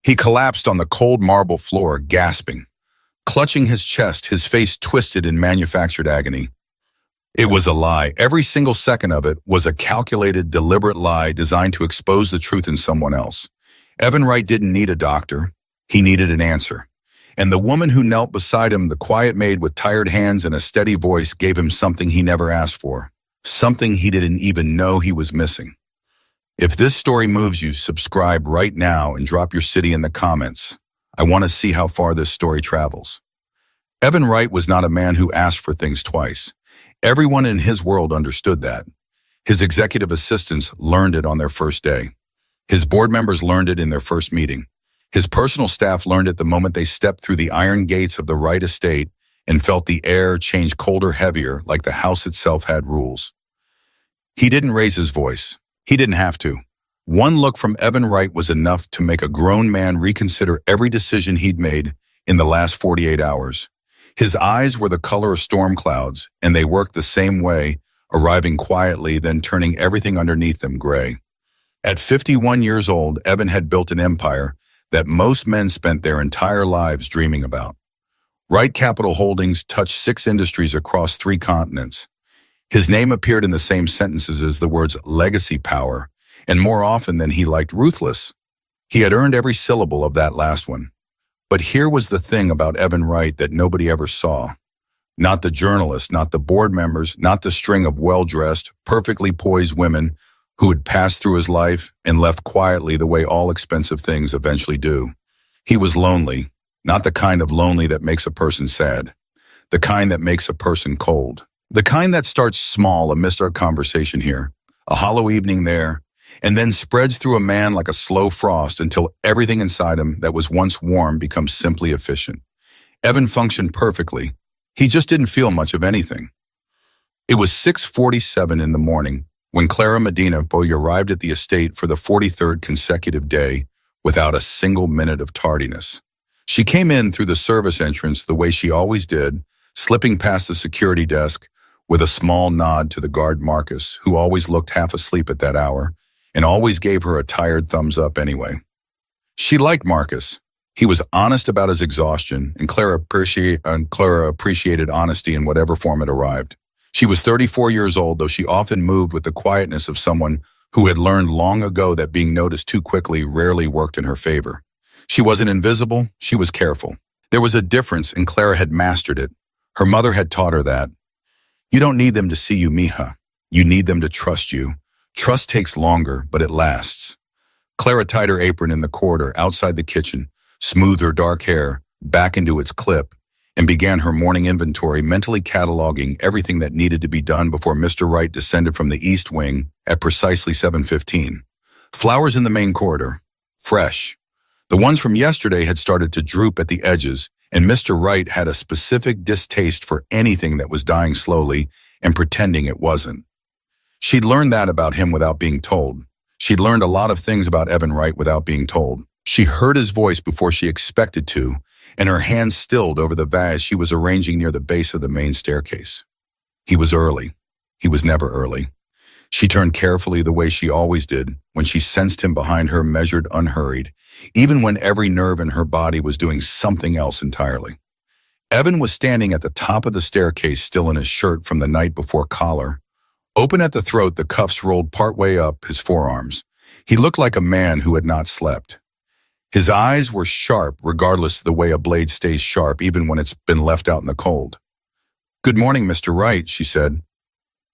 He collapsed on the cold marble floor, gasping. Clutching his chest, his face twisted in manufactured agony. It was a lie. Every single second of it was a calculated, deliberate lie designed to expose the truth in someone else. Evan Wright didn't need a doctor. He needed an answer. And the woman who knelt beside him, the quiet maid with tired hands and a steady voice, gave him something he never asked for. Something he didn't even know he was missing. If this story moves you, subscribe right now and drop your city in the comments. I want to see how far this story travels. Evan Wright was not a man who asked for things twice. Everyone in his world understood that. His executive assistants learned it on their first day. His board members learned it in their first meeting. His personal staff learned it the moment they stepped through the iron gates of the Wright estate and felt the air change colder, heavier, like the house itself had rules. He didn't raise his voice. He didn't have to. One look from Evan Wright was enough to make a grown man reconsider every decision he'd made in the last 48 hours. His eyes were the color of storm clouds, and they worked the same way, arriving quietly, then turning everything underneath them gray. At 51 years old, Evan had built an empire that most men spent their entire lives dreaming about. Wright Capital Holdings touched 6 industries across 3 continents. His name appeared in the same sentences as the words legacy power, and more often than he liked ruthless. He had earned every syllable of that last one. But here was the thing about Evan Wright that nobody ever saw. Not the journalists, not the board members, not the string of well-dressed, perfectly poised women who had passed through his life and left quietly the way all expensive things eventually do. He was lonely, not the kind of lonely that makes a person sad, the kind that makes a person cold, the kind that starts small amidst our conversation here, a hollow evening there, and then spreads through a man like a slow frost until everything inside him that was once warm becomes simply efficient. Evan functioned perfectly. He just didn't feel much of anything. It was 6:47 in the morning when Clara Medina Boy arrived at the estate for the 43rd consecutive day without a single minute of tardiness. She came in through the service entrance the way she always did, slipping past the security desk with a small nod to the guard Marcus, who always looked half asleep at that hour and always gave her a tired thumbs up anyway. She liked Marcus. He was honest about his exhaustion, and Clara appreciated honesty in whatever form it arrived. She was 34 years old, though she often moved with the quietness of someone who had learned long ago that being noticed too quickly rarely worked in her favor. She wasn't invisible, she was careful. There was a difference, and Clara had mastered it. Her mother had taught her that. You don't need them to see you, mija. You need them to trust you. Trust takes longer, but it lasts. Clara tied her apron in the corridor outside the kitchen, smoothed her dark hair back into its clip, and began her morning inventory, mentally cataloging everything that needed to be done before Mr. Wright descended from the east wing at precisely 7:15. Flowers in the main corridor, fresh. The ones from yesterday had started to droop at the edges, and Mr. Wright had a specific distaste for anything that was dying slowly and pretending it wasn't. She'd learned that about him without being told. She'd learned a lot of things about Evan Wright without being told. She heard his voice before she expected to, and her hands stilled over the vase she was arranging near the base of the main staircase. He was early. He was never early. She turned carefully the way she always did when she sensed him behind her, measured, unhurried, even when every nerve in her body was doing something else entirely. Evan was standing at the top of the staircase, still in his shirt from the night before collar. Open at the throat, the cuffs rolled partway up his forearms. He looked like a man who had not slept. His eyes were sharp, regardless of the way a blade stays sharp, even when it's been left out in the cold. "Good morning, Mr. Wright," she said.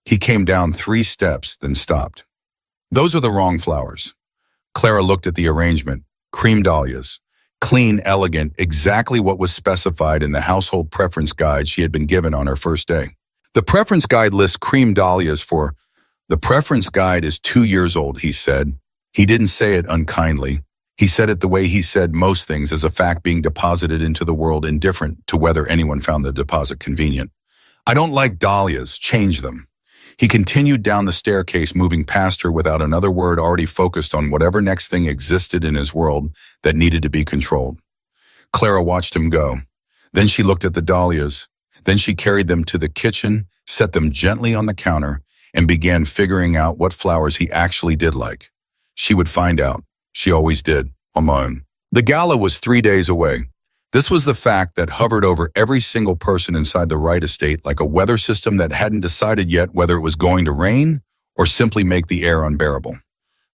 He came down 3 steps, then stopped. "Those are the wrong flowers." Clara looked at the arrangement. Cream dahlias. Clean, elegant, exactly what was specified in the household preference guide she had been given on her first day. The preference guide lists cream dahlias for... The preference guide is 2 years old, he said. He didn't say it unkindly. He said it the way he said most things, as a fact being deposited into the world, indifferent to whether anyone found the deposit convenient. "I don't like dahlias. Change them." He continued down the staircase, moving past her without another word, already focused on whatever next thing existed in his world that needed to be controlled. Clara watched him go. Then she looked at the dahlias. Then she carried them to the kitchen, set them gently on the counter, and began figuring out what flowers he actually did like. She would find out. She always did, on my own. The gala was 3 days away. This was the fact that hovered over every single person inside the Wright estate like a weather system that hadn't decided yet whether it was going to rain or simply make the air unbearable.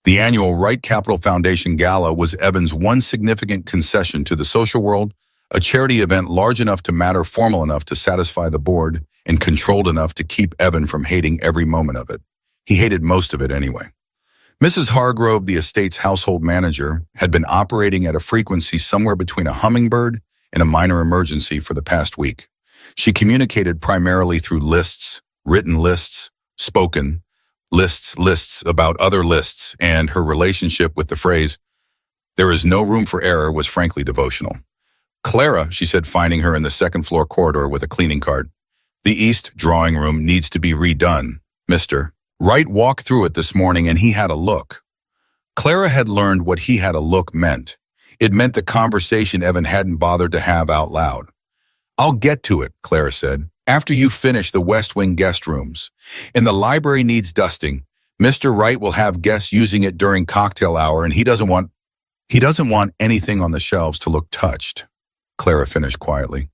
The annual Wright Capital Foundation Gala was Evan's one significant concession to the social world, a charity event large enough to matter, formal enough to satisfy the board, and controlled enough to keep Evan from hating every moment of it. He hated most of it anyway. Mrs. Hargrove, the estate's household manager, had been operating at a frequency somewhere between a hummingbird and a minor emergency for the past week. She communicated primarily through lists, written lists, spoken lists about other lists, and her relationship with the phrase, "There is no room for error," was frankly devotional. "Clara," she said, finding her in the second-floor corridor with a cleaning cart, "the east drawing room needs to be redone, Mr. Wright walked through it this morning and he had a look." Clara had learned what he had a look meant. It meant the conversation Evan hadn't bothered to have out loud. "I'll get to it," Clara said, "after you finish the West Wing guest rooms. And the library needs dusting. Mr. Wright will have guests using it during cocktail hour and he doesn't want anything on the shelves to look touched," Clara finished quietly.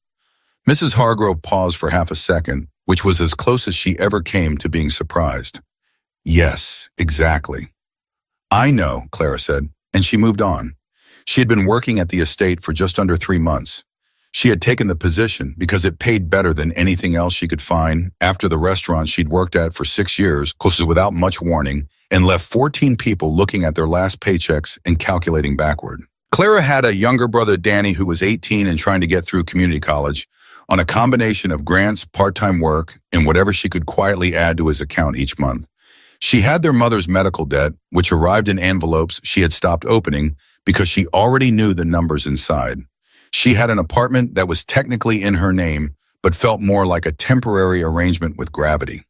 Mrs. Hargrove paused for half a second, which was as close as she ever came to being surprised. "Yes, exactly." "I know," Clara said, and she moved on. She had been working at the estate for just under 3 months. She had taken the position because it paid better than anything else she could find after the restaurant she'd worked at for 6 years closed without much warning and left 14 people looking at their last paychecks and calculating backward. Clara had a younger brother, Danny, who was 18 and trying to get through community college on a combination of grants, part-time work, and whatever she could quietly add to his account each month. She had their mother's medical debt, which arrived in envelopes she had stopped opening because she already knew the numbers inside. She had an apartment that was technically in her name, but felt more like a temporary arrangement with gravity.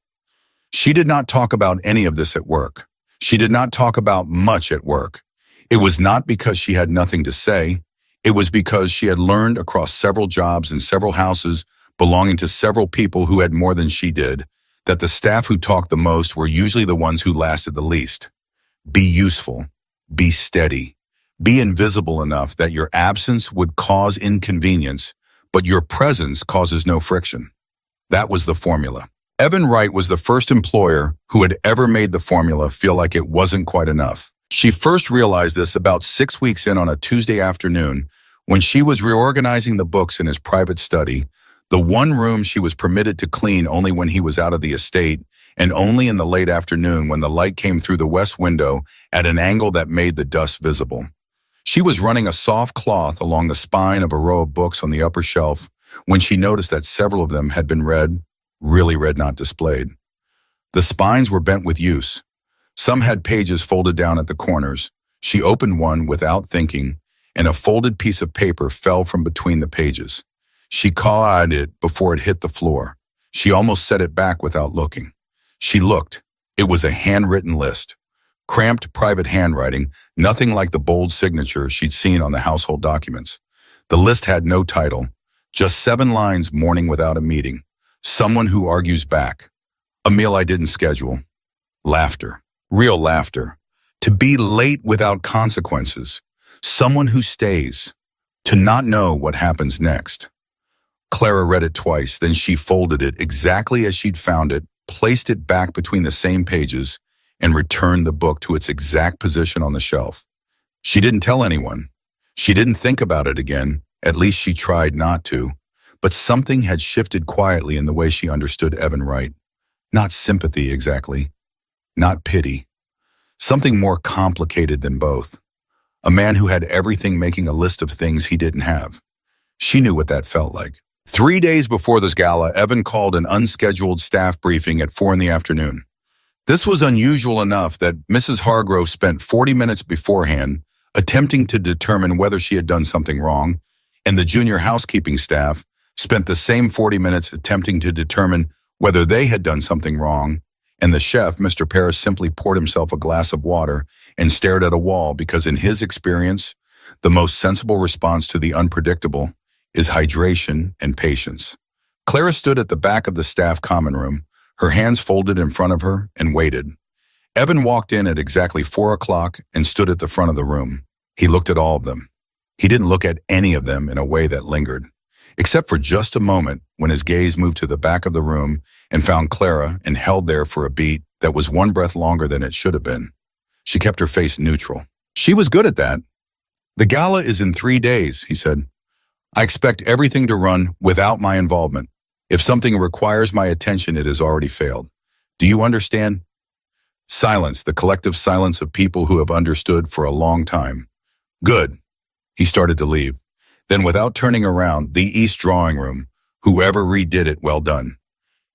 She did not talk about any of this at work. She did not talk about much at work. It was not because she had nothing to say. It was because she had learned across several jobs in several houses belonging to several people who had more than she did, that the staff who talked the most were usually the ones who lasted the least. Be useful. Be steady. Be invisible enough that your absence would cause inconvenience, but your presence causes no friction. That was the formula. Evan Wright was the first employer who had ever made the formula feel like it wasn't quite enough. She first realized this about 6 weeks in on a Tuesday afternoon when she was reorganizing the books in his private study, the one room she was permitted to clean only when he was out of the estate, and only in the late afternoon when the light came through the west window at an angle that made the dust visible. She was running a soft cloth along the spine of a row of books on the upper shelf when she noticed that several of them had been read, really read, not displayed. The spines were bent with use. Some had pages folded down at the corners. She opened one without thinking, and a folded piece of paper fell from between the pages. She caught it before it hit the floor. She almost set it back without looking. She looked. It was a handwritten list. Cramped private handwriting, nothing like the bold signature she'd seen on the household documents. The list had no title, just 7 lines: morning without a meeting. Someone who argues back. A meal I didn't schedule. Laughter. Real laughter. To be late without consequences. Someone who stays. To not know what happens next. Clara read it twice, then she folded it exactly as she'd found it, placed it back between the same pages, and returned the book to its exact position on the shelf. She didn't tell anyone. She didn't think about it again, at least she tried not to, but something had shifted quietly in the way she understood Evan Wright. Not sympathy exactly, not pity. Something more complicated than both. A man who had everything making a list of things he didn't have. She knew what that felt like. 3 days before this gala, Evan called an unscheduled staff briefing at 4 in the afternoon. This was unusual enough that Mrs. Hargrove spent 40 minutes beforehand attempting to determine whether she had done something wrong, and the junior housekeeping staff spent the same 40 minutes attempting to determine whether they had done something wrong, and the chef, Mr. Paris, simply poured himself a glass of water and stared at a wall because in his experience, the most sensible response to the unpredictable is hydration and patience. Clara stood at the back of the staff common room, her hands folded in front of her, and waited. Evan walked in at exactly 4 o'clock and stood at the front of the room. He looked at all of them. He didn't look at any of them in a way that lingered, except for just a moment when his gaze moved to the back of the room and found Clara and held there for a beat that was one breath longer than it should have been. She kept her face neutral. She was good at that. "The gala is in 3 days," he said. "I expect everything to run without my involvement. If something requires my attention, it has already failed. Do you understand?" Silence, the collective silence of people who have understood for a long time. "Good." He started to leave. Then, without turning around, the East drawing room. "Whoever redid it, well done."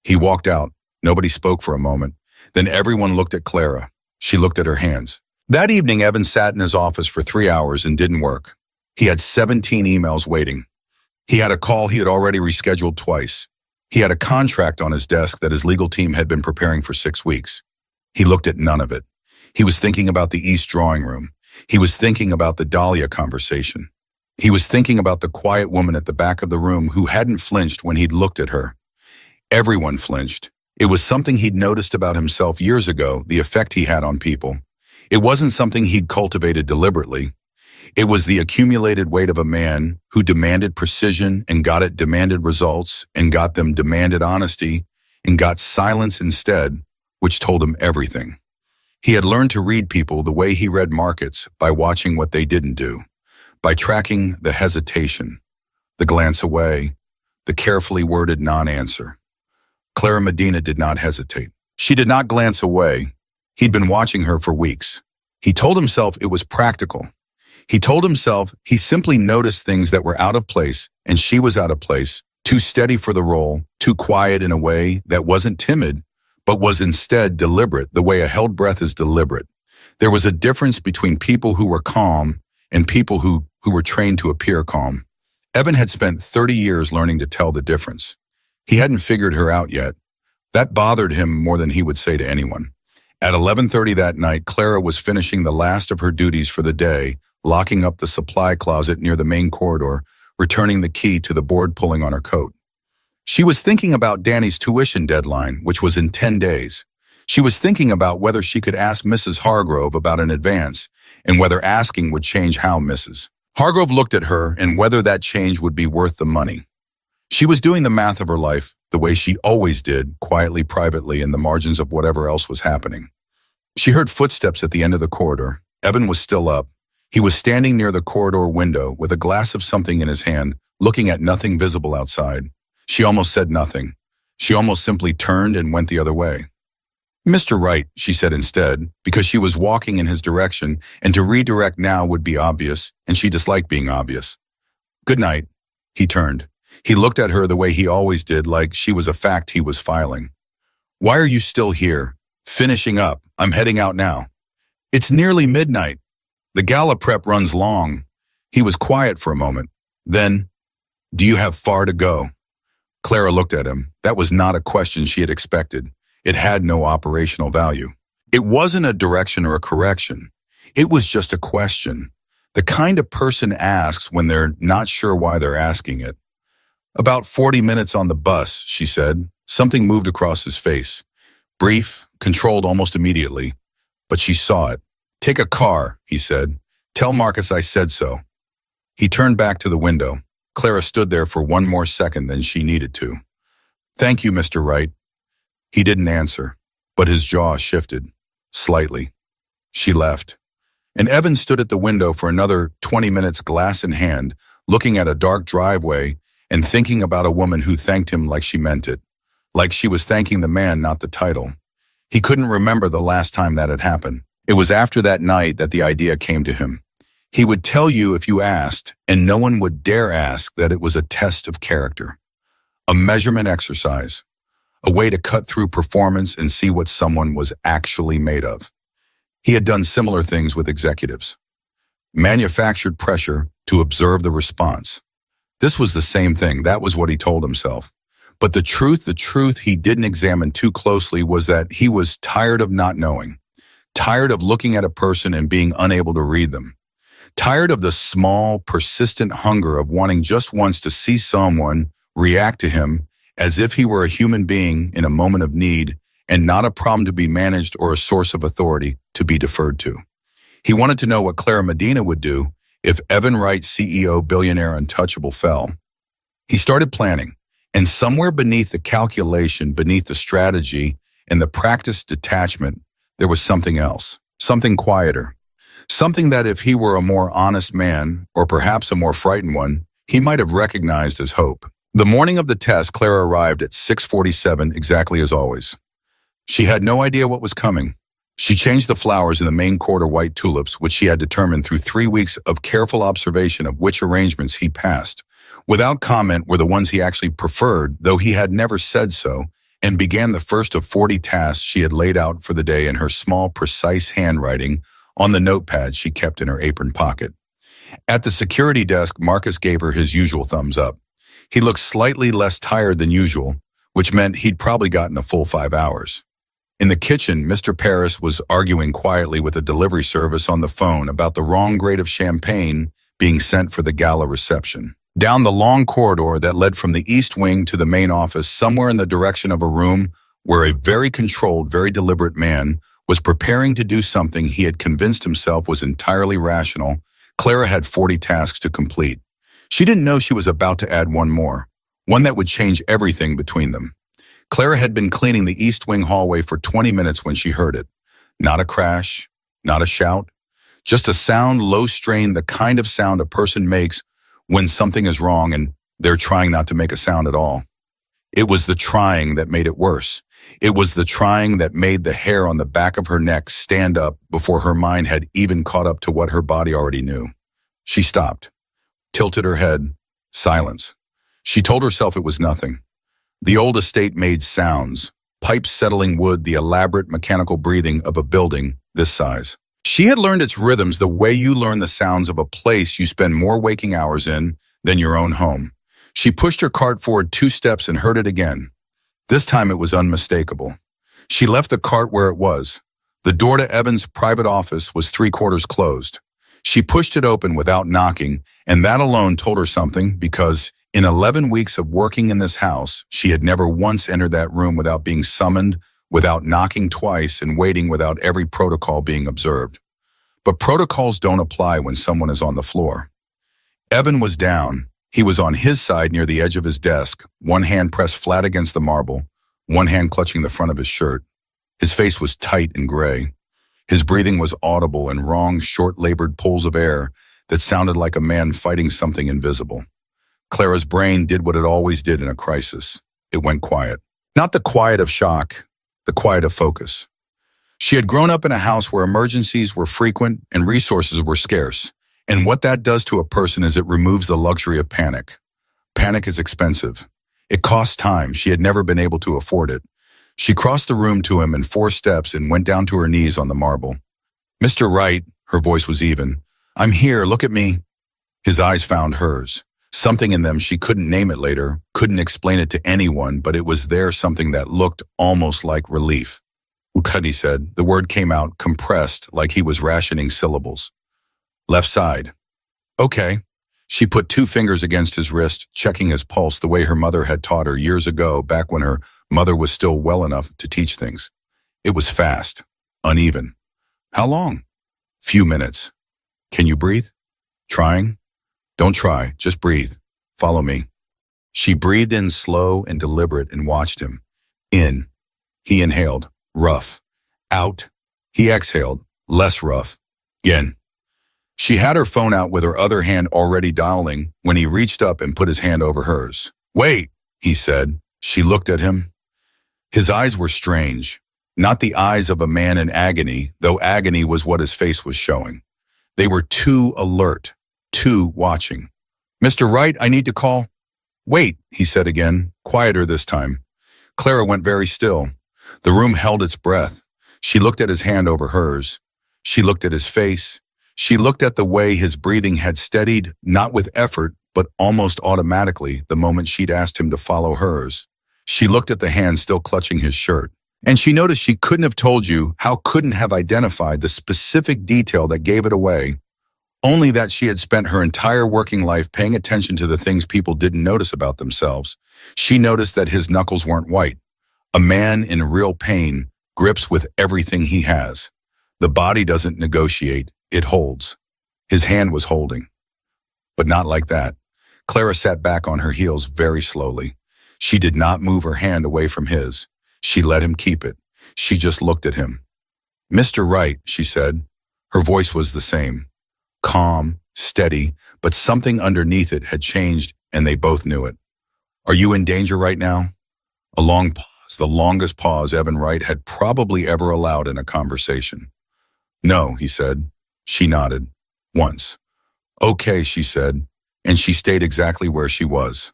He walked out. Nobody spoke for a moment. Then everyone looked at Clara. She looked at her hands. That evening, Evan sat in his office for 3 hours and didn't work. He had 17 emails waiting. He had a call he had already rescheduled twice. He had a contract on his desk that his legal team had been preparing for 6 weeks. He looked at none of it. He was thinking about the East drawing room. He was thinking about the Dahlia conversation. He was thinking about the quiet woman at the back of the room who hadn't flinched when he'd looked at her. Everyone flinched. It was something he'd noticed about himself years ago, the effect he had on people. It wasn't something he'd cultivated deliberately. It was the accumulated weight of a man who demanded precision and got it demanded results and got them demanded honesty and got silence instead, which told him everything. He had learned to read people the way he read markets, by watching what they didn't do, by tracking the hesitation, the glance away, the carefully worded non-answer. Clara Medina did not hesitate. She did not glance away. He'd been watching her for weeks. He told himself it was practical. He told himself he simply noticed things that were out of place, and she was out of place, too steady for the role, too quiet in a way that wasn't timid, but was instead deliberate, the way a held breath is deliberate. There was a difference between people who were calm and people who were trained to appear calm. Evan had spent 30 years learning to tell the difference. He hadn't figured her out yet. That bothered him more than he would say to anyone. At 11:30 that night, Clara was finishing the last of her duties for the day, locking up the supply closet near the main corridor, returning the key to the board pulling on her coat. She was thinking about Danny's tuition deadline, which was in 10 days. She was thinking about whether she could ask Mrs. Hargrove about an advance, and whether asking would change how Mrs. Hargrove looked at her, and whether that change would be worth the money. She was doing the math of her life the way she always did, quietly, privately, in the margins of whatever else was happening. She heard footsteps at the end of the corridor. Evan was still up. He was standing near the corridor window with a glass of something in his hand, looking at nothing visible outside. She almost said nothing. She almost simply turned and went the other way. "Mr. Wright," she said instead, because she was walking in his direction, and to redirect now would be obvious, and she disliked being obvious. "Good night." He turned. He looked at her the way he always did, like she was a fact he was filing. "Why are you still here?" "Finishing up. I'm heading out now." "It's nearly midnight." "The gala prep runs long." He was quiet for a moment. Then, "Do you have far to go?" Clara looked at him. That was not a question she had expected. It had no operational value. It wasn't a direction or a correction. It was just a question. The kind a person asks when they're not sure why they're asking it. "About 40 minutes on the bus," she said. Something moved across his face. Brief, controlled almost immediately. But she saw it. "Take a car," he said. "Tell Marcus I said so." He turned back to the window. Clara stood there for one more second than she needed to. "Thank you, Mr. Wright." He didn't answer, but his jaw shifted, slightly. She left. And Evan stood at the window for another 20 minutes, glass in hand, looking at a dark driveway and thinking about a woman who thanked him like she meant it, like she was thanking the man, not the title. He couldn't remember the last time that had happened. It was after that night that the idea came to him. He would tell you if you asked, and no one would dare ask that it was a test of character, a measurement exercise, a way to cut through performance and see what someone was actually made of. He had done similar things with executives. Manufactured pressure to observe the response. This was the same thing. That was what he told himself. But the truth he didn't examine too closely was that he was tired of not knowing, tired of looking at a person and being unable to read them, tired of the small, persistent hunger of wanting just once to see someone react to him as if he were a human being in a moment of need and not a problem to be managed or a source of authority to be deferred to. He wanted to know what Clara Medina would do If Evan Wright, CEO, billionaire, untouchable, fell, he started planning. And somewhere beneath the calculation, beneath the strategy, and the practiced detachment, there was something else, something quieter. Something that if he were a more honest man, or perhaps a more frightened one, he might have recognized as hope. The morning of the test, Clara arrived at 6:47 exactly as always. She had no idea what was coming. She changed the flowers in the main quarter white tulips, which she had determined through 3 weeks of careful observation of which arrangements he passed. Without comment were the ones he actually preferred, though he had never said so, and began the first of 40 tasks she had laid out for the day in her small, precise handwriting on the notepad she kept in her apron pocket. At the security desk, Marcus gave her his usual thumbs up. He looked slightly less tired than usual, which meant he'd probably gotten a full 5 hours. In the kitchen, Mr. Paris was arguing quietly with a delivery service on the phone about the wrong grade of champagne being sent for the gala reception. Down the long corridor that led from the east wing to the main office, somewhere in the direction of a room where a very controlled, very deliberate man was preparing to do something he had convinced himself was entirely rational, Clara had 40 tasks to complete. She didn't know she was about to add one more, one that would change everything between them. Clara had been cleaning the east wing hallway for 20 minutes when she heard it. Not a crash, not a shout, just a sound, low strain, the kind of sound a person makes when something is wrong and they're trying not to make a sound at all. It was the trying that made it worse. It was the trying that made the hair on the back of her neck stand up before her mind had even caught up to what her body already knew. She stopped, tilted her head, silence. She told herself it was nothing. The old estate made sounds, pipes settling wood, the elaborate mechanical breathing of a building this size. She had learned its rhythms the way you learn the sounds of a place you spend more waking hours in than your own home. She pushed her cart forward 2 steps and heard it again. This time it was unmistakable. She left the cart where it was. The door to Evan's private office was 3/4 closed. She pushed it open without knocking, and that alone told her something because in 11 weeks of working in this house, she had never once entered that room without being summoned, without knocking twice, and waiting without every protocol being observed. But protocols don't apply when someone is on the floor. Evan was down. He was on his side near the edge of his desk, one hand pressed flat against the marble, one hand clutching the front of his shirt. His face was tight and gray. His breathing was audible in wrong, short-labored pulls of air that sounded like a man fighting something invisible. Clara's brain did what it always did in a crisis. It went quiet. Not the quiet of shock, the quiet of focus. She had grown up in a house where emergencies were frequent and resources were scarce. And what that does to a person is it removes the luxury of panic. Panic is expensive. It costs time. She had never been able to afford it. She crossed the room to him in 4 steps and went down to her knees on the marble. "Mr. Wright," her voice was even. "I'm here, look at me." His eyes found hers. Something in them, she couldn't name it later, couldn't explain it to anyone, but it was there, something that looked almost like relief. "Good," he said. The word came out compressed like he was rationing syllables. "Left side." "Okay." She put 2 fingers against his wrist, checking his pulse the way her mother had taught her years ago, back when her mother was still well enough to teach things. It was fast, uneven. "How long?" "Few minutes." "Can you breathe?" "Trying." "Don't try, just breathe. Follow me." She breathed in slow and deliberate and watched him. In. He inhaled, rough. Out. He exhaled, less rough. Again. She had her phone out with her other hand already dialing when he reached up and put his hand over hers. "Wait," he said. She looked at him. His eyes were strange. Not the eyes of a man in agony, though agony was what his face was showing. They were too alert. Two watching. "Mr. Wright, I need to call." "Wait," he said again, quieter this time. Clara went very still. The room held its breath. She looked at his hand over hers. She looked at his face. She looked at the way his breathing had steadied, not with effort, but almost automatically the moment she'd asked him to follow hers. She looked at the hand still clutching his shirt. And she noticed she couldn't have told you, couldn't have identified the specific detail that gave it away. Only that she had spent her entire working life paying attention to the things people didn't notice about themselves. She noticed that his knuckles weren't white. A man in real pain grips with everything he has. The body doesn't negotiate, it holds. His hand was holding. but not like that. Clara sat back on her heels very slowly. She did not move her hand away from his. She let him keep it. She just looked at him. "Mr. Wright," she said. Her voice was the same. Calm, steady, but something underneath it had changed, and they both knew it. "Are you in danger right now?" A long pause, the longest pause Evan Wright had probably ever allowed in a conversation. "No," he said. She nodded. "Once." "Okay," she said, and she stayed exactly where she was.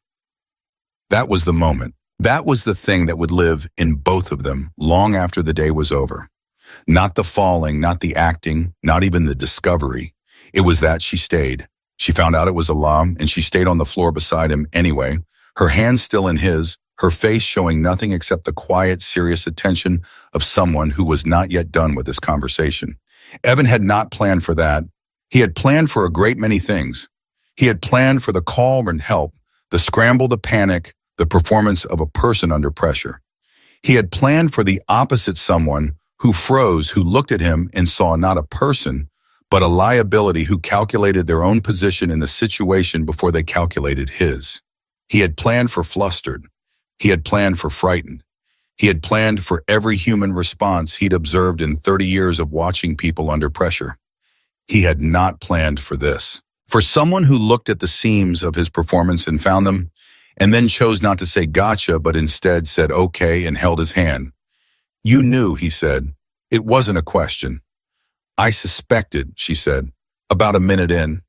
That was the moment. That was the thing that would live in both of them long after the day was over. Not the falling, not the acting, not even the discovery. It was that she stayed. She found out it was a lie, and she stayed on the floor beside him anyway, her hand still in his, her face showing nothing except the quiet, serious attention of someone who was not yet done with this conversation. Evan had not planned for that. He had planned for a great many things. He had planned for the call and help, the scramble, the panic, the performance of a person under pressure. He had planned for the opposite, someone who froze, who looked at him and saw not a person, but a liability, who calculated their own position in the situation before they calculated his. He had planned for flustered. He had planned for frightened. He had planned for every human response he'd observed in 30 years of watching people under pressure. He had not planned for this. For someone who looked at the seams of his performance and found them, and then chose not to say gotcha, but instead said okay and held his hand. "You knew," he said. "It wasn't a question." "I suspected," she said, about a minute in.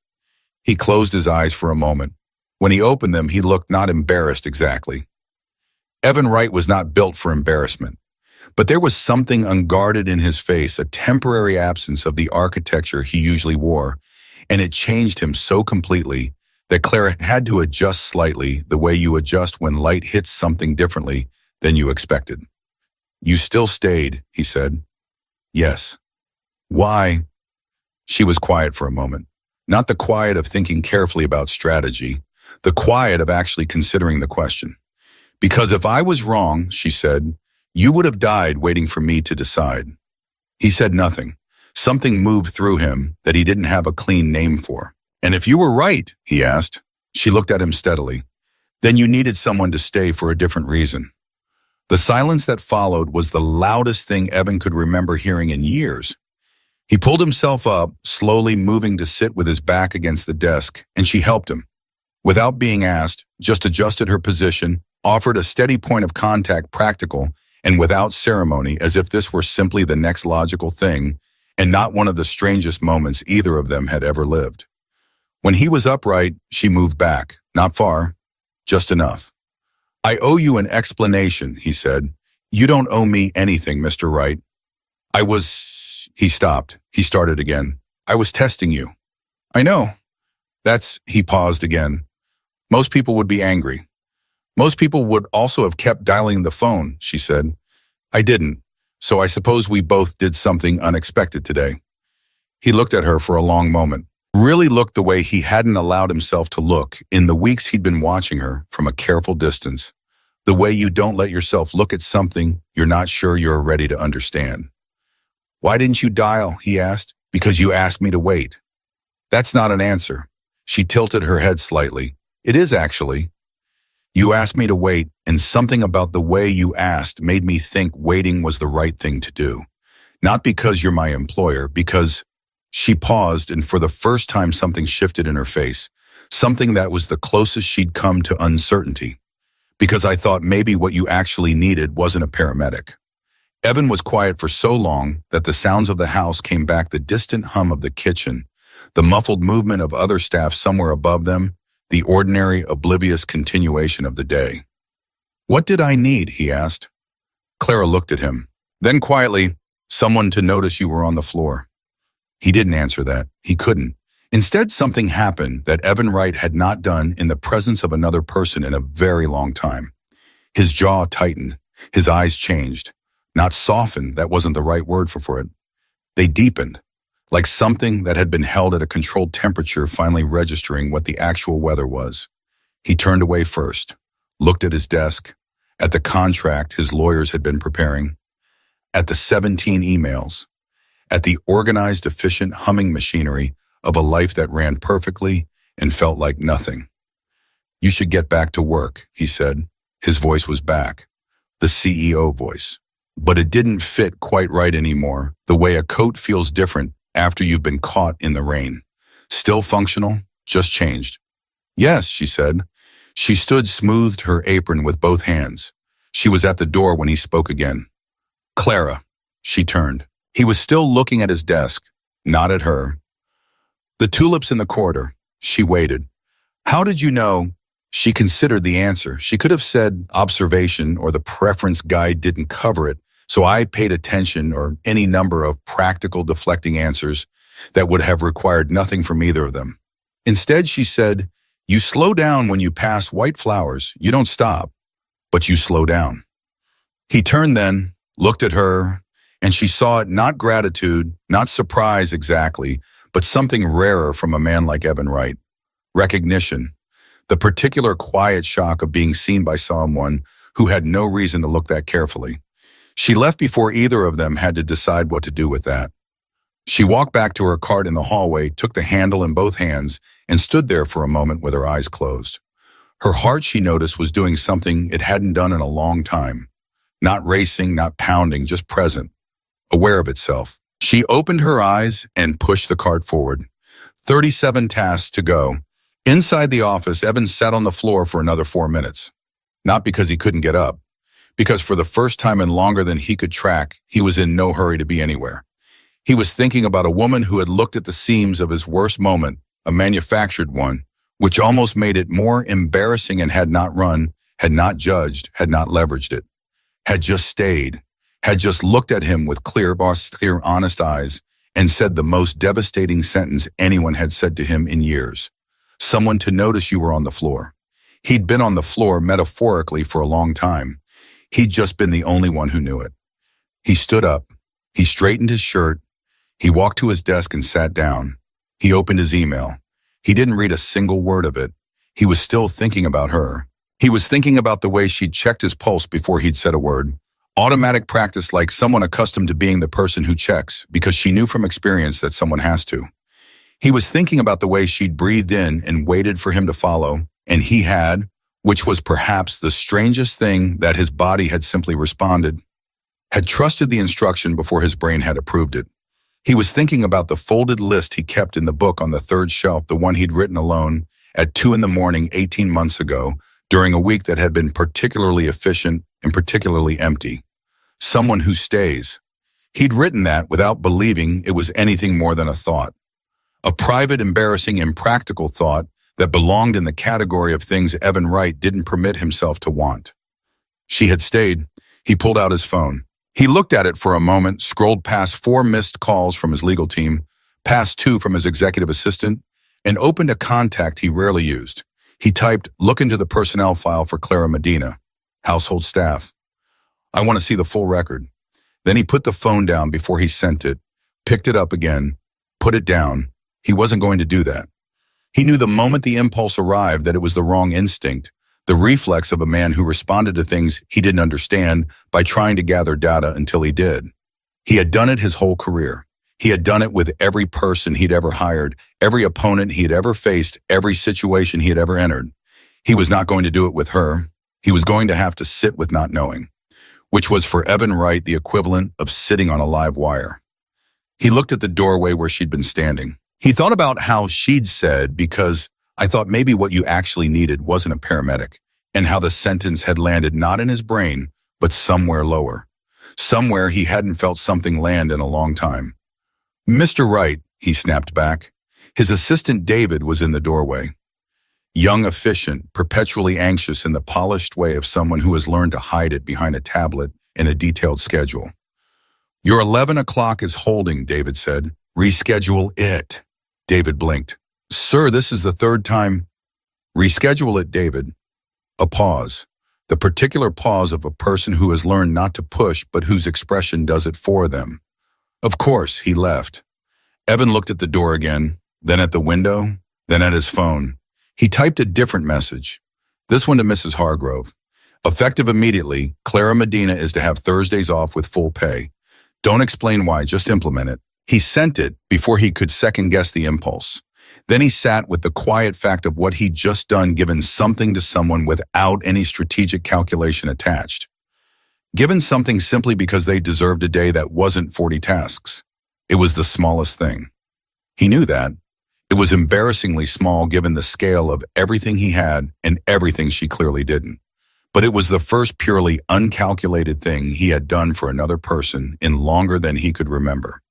He closed his eyes for a moment. When he opened them, he looked not embarrassed exactly. Evan Wright was not built for embarrassment, but there was something unguarded in his face, a temporary absence of the architecture he usually wore, and it changed him so completely that Clara had to adjust slightly, the way you adjust when light hits something differently than you expected. "You still stayed," he said. "Yes." "Why?" She was quiet for a moment. Not the quiet of thinking carefully about strategy, the quiet of actually considering the question. "Because if I was wrong," she said, "you would have died waiting for me to decide." He said nothing. Something moved through him that he didn't have a clean name for. "And if you were right," he asked. She looked at him steadily. "Then you needed someone to stay for a different reason." The silence that followed was the loudest thing Evan could remember hearing in years. He pulled himself up, slowly moving to sit with his back against the desk, and she helped him. Without being asked, just adjusted her position, offered a steady point of contact, practical, and without ceremony, as if this were simply the next logical thing, and not one of the strangest moments either of them had ever lived. When he was upright, she moved back, not far, just enough. "I owe you an explanation," he said. "You don't owe me anything, Mr. Wright. He stopped. He started again. "I was testing you." "I know." He paused again. "Most people would be angry. Most people would also have kept dialing the phone," she said. "I didn't, so I suppose we both did something unexpected today." He looked at her for a long moment. Really looked the way he hadn't allowed himself to look in the weeks he'd been watching her from a careful distance. The way you don't let yourself look at something you're not sure you're ready to understand. "Why didn't you dial?" he asked. "Because you asked me to wait." "That's not an answer." She tilted her head slightly. "It is actually. You asked me to wait, and something about the way you asked made me think waiting was the right thing to do. Not because you're my employer, because..." She paused, and for the first time something shifted in her face, something that was the closest she'd come to uncertainty. "Because I thought maybe what you actually needed wasn't a paramedic." Evan was quiet for so long that the sounds of the house came back, the distant hum of the kitchen, the muffled movement of other staff somewhere above them, the ordinary, oblivious continuation of the day. "What did I need?" he asked. Clara looked at him. Then quietly, "Someone to notice you were on the floor." He didn't answer that. He couldn't. Instead, something happened that Evan Wright had not done in the presence of another person in a very long time. His jaw tightened. His eyes changed. Not softened, that wasn't the right word for it. They deepened, like something that had been held at a controlled temperature finally registering what the actual weather was. He turned away first, looked at his desk, at the contract his lawyers had been preparing, at the 17 emails, at the organized, efficient humming machinery of a life that ran perfectly and felt like nothing. "You should get back to work," he said. His voice was back, the CEO voice. But it didn't fit quite right anymore, the way a coat feels different after you've been caught in the rain. Still functional, just changed. "Yes," she said. She smoothed her apron with both hands. She was at the door when he spoke again. "Clara." She turned. He was still looking at his desk, not at her. "The tulips in the corridor." She waited. "How did you know?" She considered the answer. She could have said observation or the preference guide didn't cover it, so I paid attention, or any number of practical deflecting answers that would have required nothing from either of them. Instead, she said, "You slow down when you pass white flowers. You don't stop, but you slow down." He turned then, looked at her, and she saw it, not gratitude, not surprise exactly, but something rarer from a man like Evan Wright. Recognition. The particular quiet shock of being seen by someone who had no reason to look that carefully. She left before either of them had to decide what to do with that. She walked back to her cart in the hallway, took the handle in both hands, and stood there for a moment with her eyes closed. Her heart, she noticed, was doing something it hadn't done in a long time. Not racing, not pounding, just present, aware of itself. She opened her eyes and pushed the cart forward. 37 tasks to go. Inside the office, Evan sat on the floor for another 4 minutes. Not because he couldn't get up, because for the first time in longer than he could track, he was in no hurry to be anywhere. He was thinking about a woman who had looked at the seams of his worst moment, a manufactured one, which almost made it more embarrassing, and had not run, had not judged, had not leveraged it, had just stayed, had just looked at him with clear, honest eyes and said the most devastating sentence anyone had said to him in years. Someone to notice you were on the floor. He'd been on the floor metaphorically for a long time. He'd just been the only one who knew it. He stood up. He straightened his shirt. He walked to his desk and sat down. He opened his email. He didn't read a single word of it. He was still thinking about her. He was thinking about the way she'd checked his pulse before he'd said a word. Automatic practice, like someone accustomed to being the person who checks, because she knew from experience that someone has to. He was thinking about the way she'd breathed in and waited for him to follow, and he had, which was perhaps the strangest thing, that his body had simply responded, had trusted the instruction before his brain had approved it. He was thinking about the folded list he kept in the book on the third shelf, the one he'd written alone at 2 a.m. 18 months ago, during a week that had been particularly efficient and particularly empty. Someone who stays. He'd written that without believing it was anything more than a thought. A private, embarrassing, impractical thought that belonged in the category of things Evan Wright didn't permit himself to want. She had stayed. He pulled out his phone. He looked at it for a moment, scrolled past 4 missed calls from his legal team, past 2 from his executive assistant, and opened a contact he rarely used. He typed, "Look into the personnel file for Clara Medina, household staff. I want to see the full record." Then he put the phone down before he sent it, picked it up again, put it down. He wasn't going to do that. He knew the moment the impulse arrived that it was the wrong instinct, the reflex of a man who responded to things he didn't understand by trying to gather data until he did. He had done it his whole career. He had done it with every person he'd ever hired, every opponent he had ever faced, every situation he had ever entered. He was not going to do it with her. He was going to have to sit with not knowing, which was for Evan Wright the equivalent of sitting on a live wire. He looked at the doorway where she'd been standing. He thought about how she'd said, "Because I thought maybe what you actually needed wasn't a paramedic," and how the sentence had landed not in his brain, but somewhere lower. Somewhere he hadn't felt something land in a long time. "Mr. Wright," he snapped back. His assistant David was in the doorway. Young, efficient, perpetually anxious in the polished way of someone who has learned to hide it behind a tablet and a detailed schedule. "Your 11 o'clock is holding," David said. "Reschedule it." David blinked. "Sir, this is the 3rd time." "Reschedule it, David." A pause. The particular pause of a person who has learned not to push but whose expression does it for them. Of course, he left. Evan looked at the door again, then at the window, then at his phone. He typed a different message. This one to Mrs. Hargrove. "Effective immediately, Clara Medina is to have Thursdays off with full pay. Don't explain why, just implement it." He sent it before he could second-guess the impulse. Then he sat with the quiet fact of what he'd just done, given something to someone without any strategic calculation attached. Given something simply because they deserved a day that wasn't 40 tasks. It was the smallest thing. He knew that. It was embarrassingly small given the scale of everything he had and everything she clearly didn't. But it was the first purely uncalculated thing he had done for another person in longer than he could remember.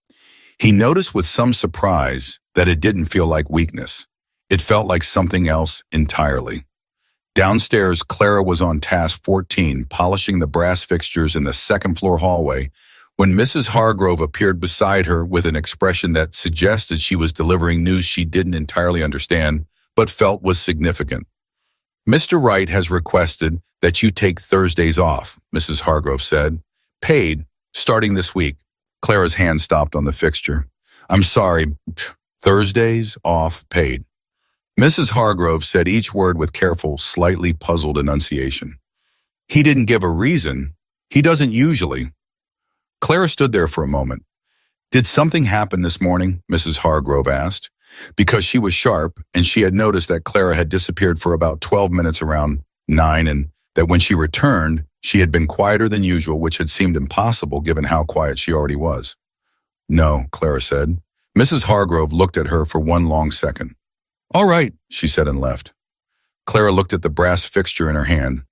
He noticed with some surprise that it didn't feel like weakness. It felt like something else entirely. Downstairs, Clara was on task 14, polishing the brass fixtures in the second-floor hallway, when Mrs. Hargrove appeared beside her with an expression that suggested she was delivering news she didn't entirely understand, but felt was significant. "Mr. Wright has requested that you take Thursdays off," Mrs. Hargrove said. "Paid, starting this week." Clara's hand stopped on the fixture. "I'm sorry, Thursdays off, paid." Mrs. Hargrove said each word with careful, slightly puzzled enunciation. "He didn't give a reason. He doesn't usually." Clara stood there for a moment. "Did something happen this morning?" Mrs. Hargrove asked, because she was sharp and she had noticed that Clara had disappeared for about 12 minutes around 9 and that when she returned, she had been quieter than usual, which had seemed impossible given how quiet she already was. "No," Clara said. Mrs. Hargrove looked at her for one long second. "All right," she said and left. Clara looked at the brass fixture in her hand.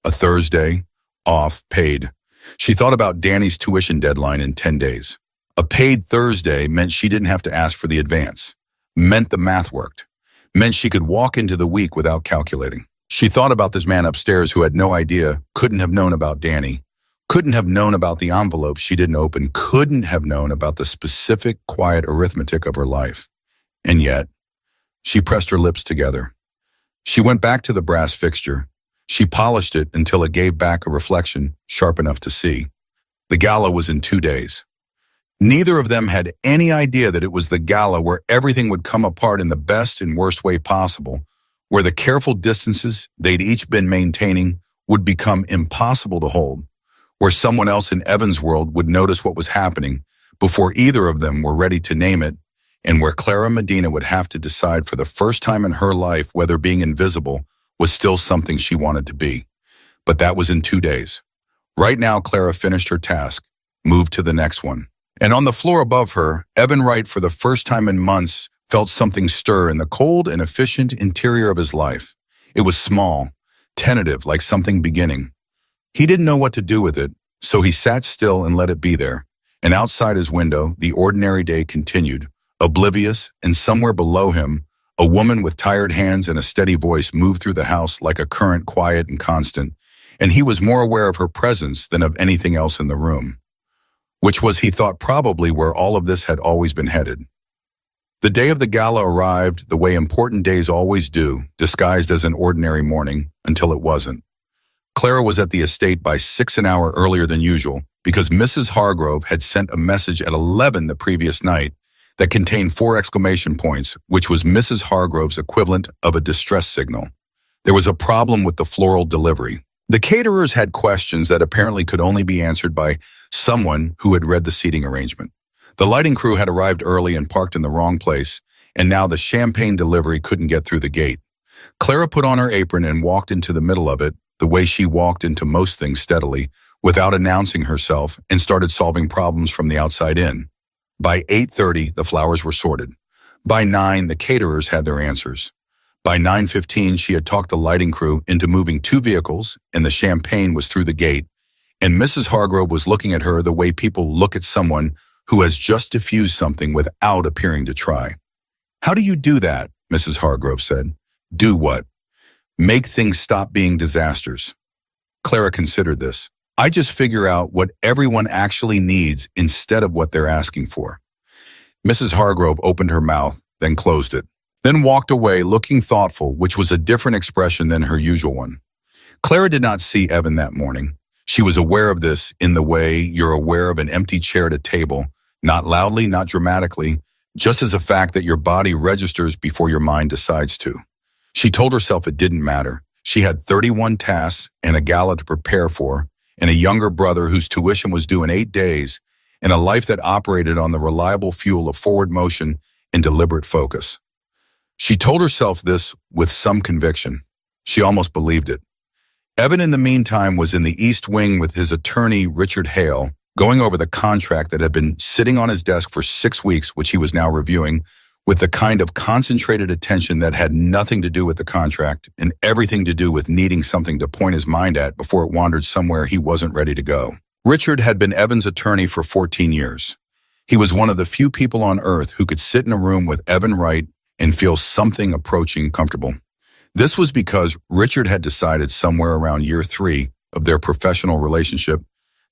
A Thursday, off, paid. She thought about Danny's tuition deadline in 10 days. A paid Thursday meant she didn't have to ask for the advance. Meant the math worked. Meant she could walk into the week without calculating. She thought about this man upstairs who had no idea, couldn't have known about Danny, couldn't have known about the envelopes she didn't open, couldn't have known about the specific, quiet arithmetic of her life. And yet, she pressed her lips together. She went back to the brass fixture. She polished it until it gave back a reflection sharp enough to see. The gala was in 2 days. Neither of them had any idea that it was the gala where everything would come apart in the best and worst way possible, where the careful distances they'd each been maintaining would become impossible to hold, where someone else in Evan's world would notice what was happening before either of them were ready to name it, and where Clara Medina would have to decide for the first time in her life whether being invisible was still something she wanted to be. But that was in 2 days. Right now, Clara finished her task, moved to the next one. And on the floor above her, Evan Wright, for the first time in months, felt something stir in the cold and efficient interior of his life. It was small, tentative, like something beginning. He didn't know what to do with it, so he sat still and let it be there. And outside his window, the ordinary day continued, oblivious, and somewhere below him, a woman with tired hands and a steady voice moved through the house like a current, quiet and constant, and he was more aware of her presence than of anything else in the room. Which was, he thought, probably where all of this had always been headed. The day of the gala arrived the way important days always do, disguised as an ordinary morning, until it wasn't. Clara was at the estate by 6 an hour earlier than usual because Mrs. Hargrove had sent a message at 11 the previous night that contained 4 exclamation points, which was Mrs. Hargrove's equivalent of a distress signal. There was a problem with the floral delivery. The caterers had questions that apparently could only be answered by someone who had read the seating arrangement. The lighting crew had arrived early and parked in the wrong place, and now the champagne delivery couldn't get through the gate. Clara put on her apron and walked into the middle of it, the way she walked into most things steadily, without announcing herself, and started solving problems from the outside in. By 8:30, the flowers were sorted. By 9, the caterers had their answers. By 9:15, she had talked the lighting crew into moving 2 vehicles, and the champagne was through the gate, and Mrs. Hargrove was looking at her the way people look at someone who has just diffused something without appearing to try. "How do you do that?" Mrs. Hargrove said. "Do what?" "Make things stop being disasters." Clara considered this. "I just figure out what everyone actually needs instead of what they're asking for." Mrs. Hargrove opened her mouth, then closed it, then walked away looking thoughtful, which was a different expression than her usual one. Clara did not see Evan that morning. She was aware of this in the way you're aware of an empty chair at a table, not loudly, not dramatically, just as a fact that your body registers before your mind decides to. She told herself it didn't matter. She had 31 tasks and a gala to prepare for, and a younger brother whose tuition was due in 8 days, and a life that operated on the reliable fuel of forward motion and deliberate focus. She told herself this with some conviction. She almost believed it. Evan, in the meantime, was in the East Wing with his attorney, Richard Hale, going over the contract that had been sitting on his desk for 6 weeks, which he was now reviewing, with the kind of concentrated attention that had nothing to do with the contract and everything to do with needing something to point his mind at before it wandered somewhere he wasn't ready to go. Richard had been Evan's attorney for 14 years. He was one of the few people on earth who could sit in a room with Evan Wright and feel something approaching comfortable. This was because Richard had decided somewhere around year 3 of their professional relationship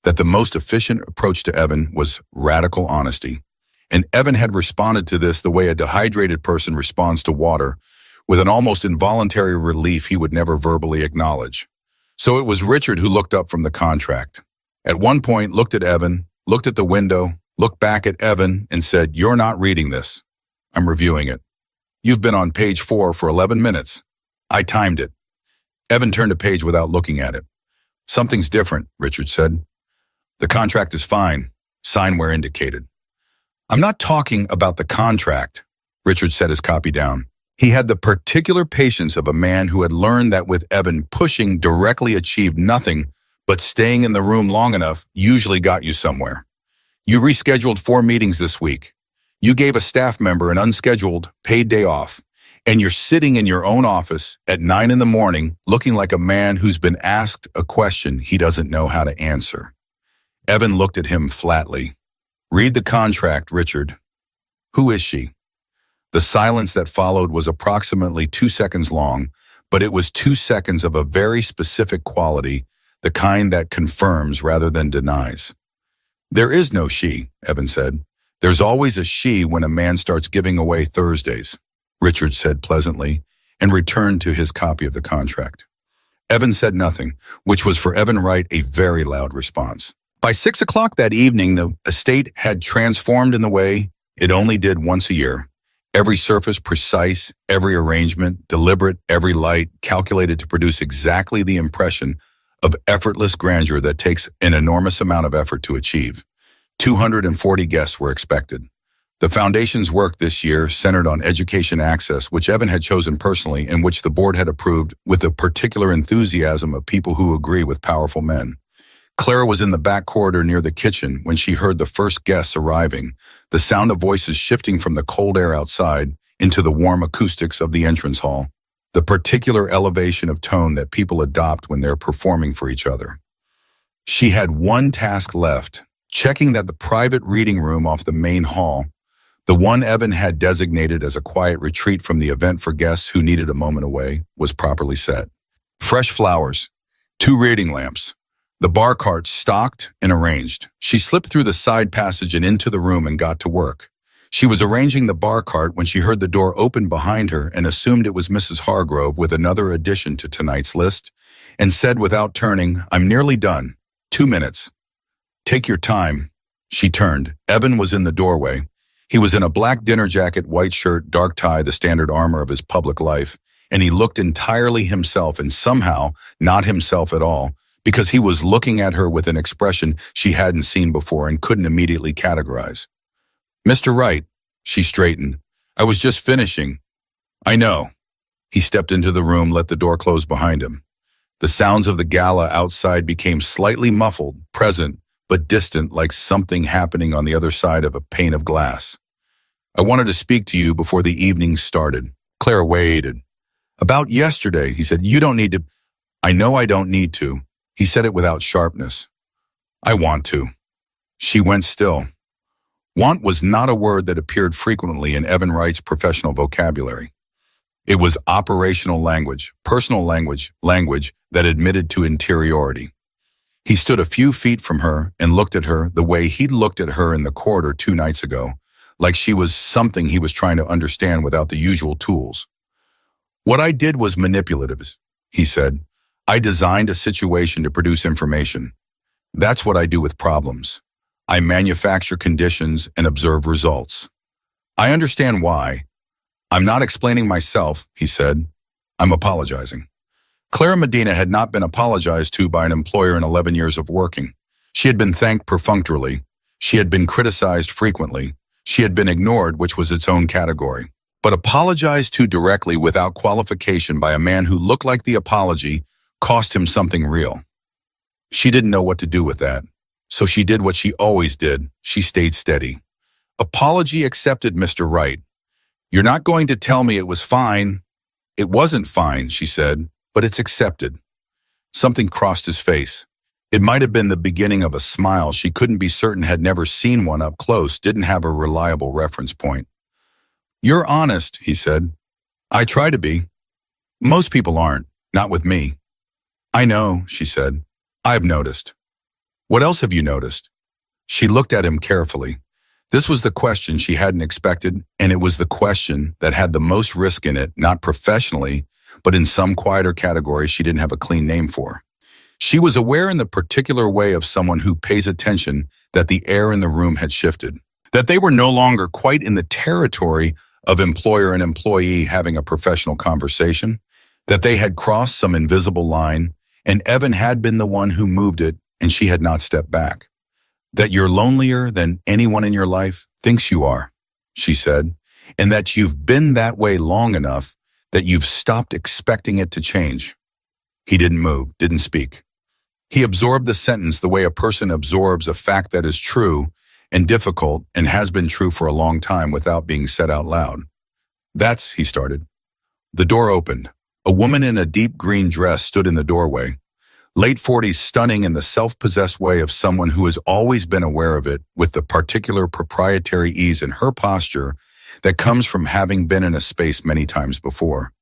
that the most efficient approach to Evan was radical honesty. And Evan had responded to this the way a dehydrated person responds to water, with an almost involuntary relief he would never verbally acknowledge. So it was Richard who looked up from the contract. At one point, looked at Evan, looked at the window, looked back at Evan, and said, "You're not reading this. I'm reviewing it. You've been on page 4 for 11 minutes. I timed it." Evan turned a page without looking at it. "Something's different," Richard said. "The contract is fine. Sign where indicated." "I'm not talking about the contract," Richard set his copy down. He had the particular patience of a man who had learned that with Evan, pushing directly achieved nothing, but staying in the room long enough usually got you somewhere. "You rescheduled 4 meetings this week. You gave a staff member an unscheduled, paid day off. And you're sitting in your own office at 9 in the morning looking like a man who's been asked a question he doesn't know how to answer." Evan looked at him flatly. "Read the contract, Richard." "Who is she?" The silence that followed was approximately 2 seconds long, but it was 2 seconds of a very specific quality, the kind that confirms rather than denies. "There is no she," Evan said. "There's always a she when a man starts giving away Thursdays," Richard said pleasantly, and returned to his copy of the contract. Evan said nothing, which was for Evan Wright a very loud response. By 6 o'clock that evening, the estate had transformed in the way it only did once a year. Every surface precise, every arrangement deliberate, every light calculated to produce exactly the impression of effortless grandeur that takes an enormous amount of effort to achieve. 240 guests were expected. The foundation's work this year centered on education access, which Evan had chosen personally and which the board had approved with the particular enthusiasm of people who agree with powerful men. Clara was in the back corridor near the kitchen when she heard the first guests arriving, the sound of voices shifting from the cold air outside into the warm acoustics of the entrance hall, the particular elevation of tone that people adopt when they're performing for each other. She had one task left, checking that the private reading room off the main hall, the one Evan had designated as a quiet retreat from the event for guests who needed a moment away, was properly set. Fresh flowers, 2 reading lamps, the bar cart stocked and arranged. She slipped through the side passage and into the room and got to work. She was arranging the bar cart when she heard the door open behind her and assumed it was Mrs. Hargrove with another addition to tonight's list, and said without turning, "I'm nearly done. 2 minutes." "Take your time." She turned. Evan was in the doorway. He was in a black dinner jacket, white shirt, dark tie, the standard armor of his public life, and he looked entirely himself and somehow not himself at all, because he was looking at her with an expression she hadn't seen before and couldn't immediately categorize. "Mr. Wright," she straightened. "I was just finishing." "I know." He stepped into the room, let the door close behind him. The sounds of the gala outside became slightly muffled, present, but distant, like something happening on the other side of a pane of glass. "I wanted to speak to you before the evening started." Clara waited. "About yesterday," he said. "You don't need to." "I know I don't need to." He said it without sharpness. "I want to." She went still. Want was not a word that appeared frequently in Evan Wright's professional vocabulary. It was operational language, personal language, language that admitted to interiority. He stood a few feet from her and looked at her the way he'd looked at her in the corridor 2 nights ago, like she was something he was trying to understand without the usual tools. "What I did was manipulative," he said. "I designed a situation to produce information. That's what I do with problems. I manufacture conditions and observe results. I understand why. I'm not explaining myself," he said. "I'm apologizing." Clara Medina had not been apologized to by an employer in 11 years of working. She had been thanked perfunctorily. She had been criticized frequently. She had been ignored, which was its own category. but apologized too directly without qualification by a man who looked like the apology cost him something real. She didn't know what to do with that, so she did what she always did. She stayed steady. Apology accepted, Mr. Wright. You're not going to tell me it was fine. It wasn't fine, she said, but it's accepted. Something crossed his face. It might have been the beginning of a smile she couldn't be certain, had never seen one up close, didn't have a reliable reference point. You're honest, he said. I try to be. Most people aren't, not with me. I know, she said. I've noticed. What else have you noticed? She looked at him carefully. This was the question she hadn't expected, and it was the question that had the most risk in it, not professionally, but in some quieter category she didn't have a clean name for. She was aware in the particular way of someone who pays attention that the air in the room had shifted, that they were no longer quite in the territory of employer and employee having a professional conversation, that they had crossed some invisible line, and Evan had been the one who moved it, and she had not stepped back. That you're lonelier than anyone in your life thinks you are, she said, and that you've been that way long enough that you've stopped expecting it to change. He didn't move, didn't speak. He absorbed the sentence the way a person absorbs a fact that is true and difficult and has been true for a long time without being said out loud. He started. The door opened. A woman in a deep green dress stood in the doorway. Late 40s, stunning in the self-possessed way of someone who has always been aware of it, with the particular proprietary ease in her posture that comes from having been in a space many times before.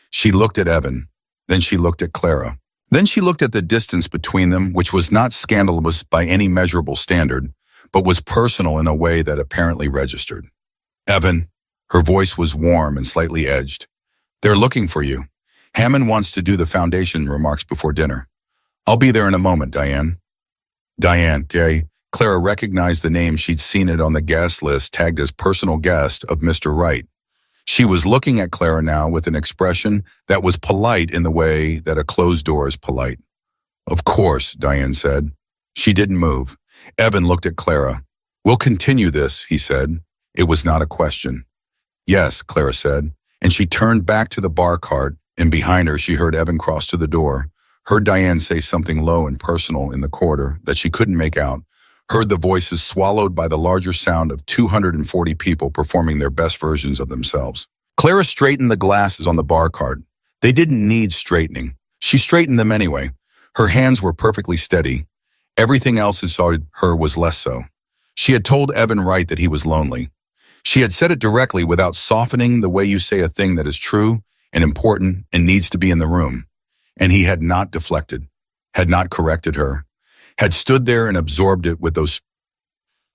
She looked at Evan, then she looked at Clara. Then she looked at the distance between them, which was not scandalous by any measurable standard, but was personal in a way that apparently registered. Evan, her voice was warm and slightly edged. They're looking for you. Hammond wants to do the foundation remarks before dinner. I'll be there in a moment, Diane. Diane, Gay. Clara recognized the name. She'd seen it on the guest list, tagged as personal guest of Mr. Wright. She was looking at Clara now with an expression that was polite in the way that a closed door is polite. Of course, Diane said. She didn't move. Evan looked at Clara. We'll continue this, he said. It was not a question. Yes, Clara said, and she turned back to the bar cart, and behind her she heard Evan cross to the door, heard Diane say something low and personal in the corridor that she couldn't make out, heard the voices swallowed by the larger sound of 240 people performing their best versions of themselves. Clara straightened the glasses on the bar cart. They didn't need straightening. She straightened them anyway. Her hands were perfectly steady. Everything else inside her was less so. She had told Evan Wright that he was lonely. She had said it directly without softening the way you say a thing that is true and important and needs to be in the room. And he had not deflected, had not corrected her, had stood there and absorbed it with those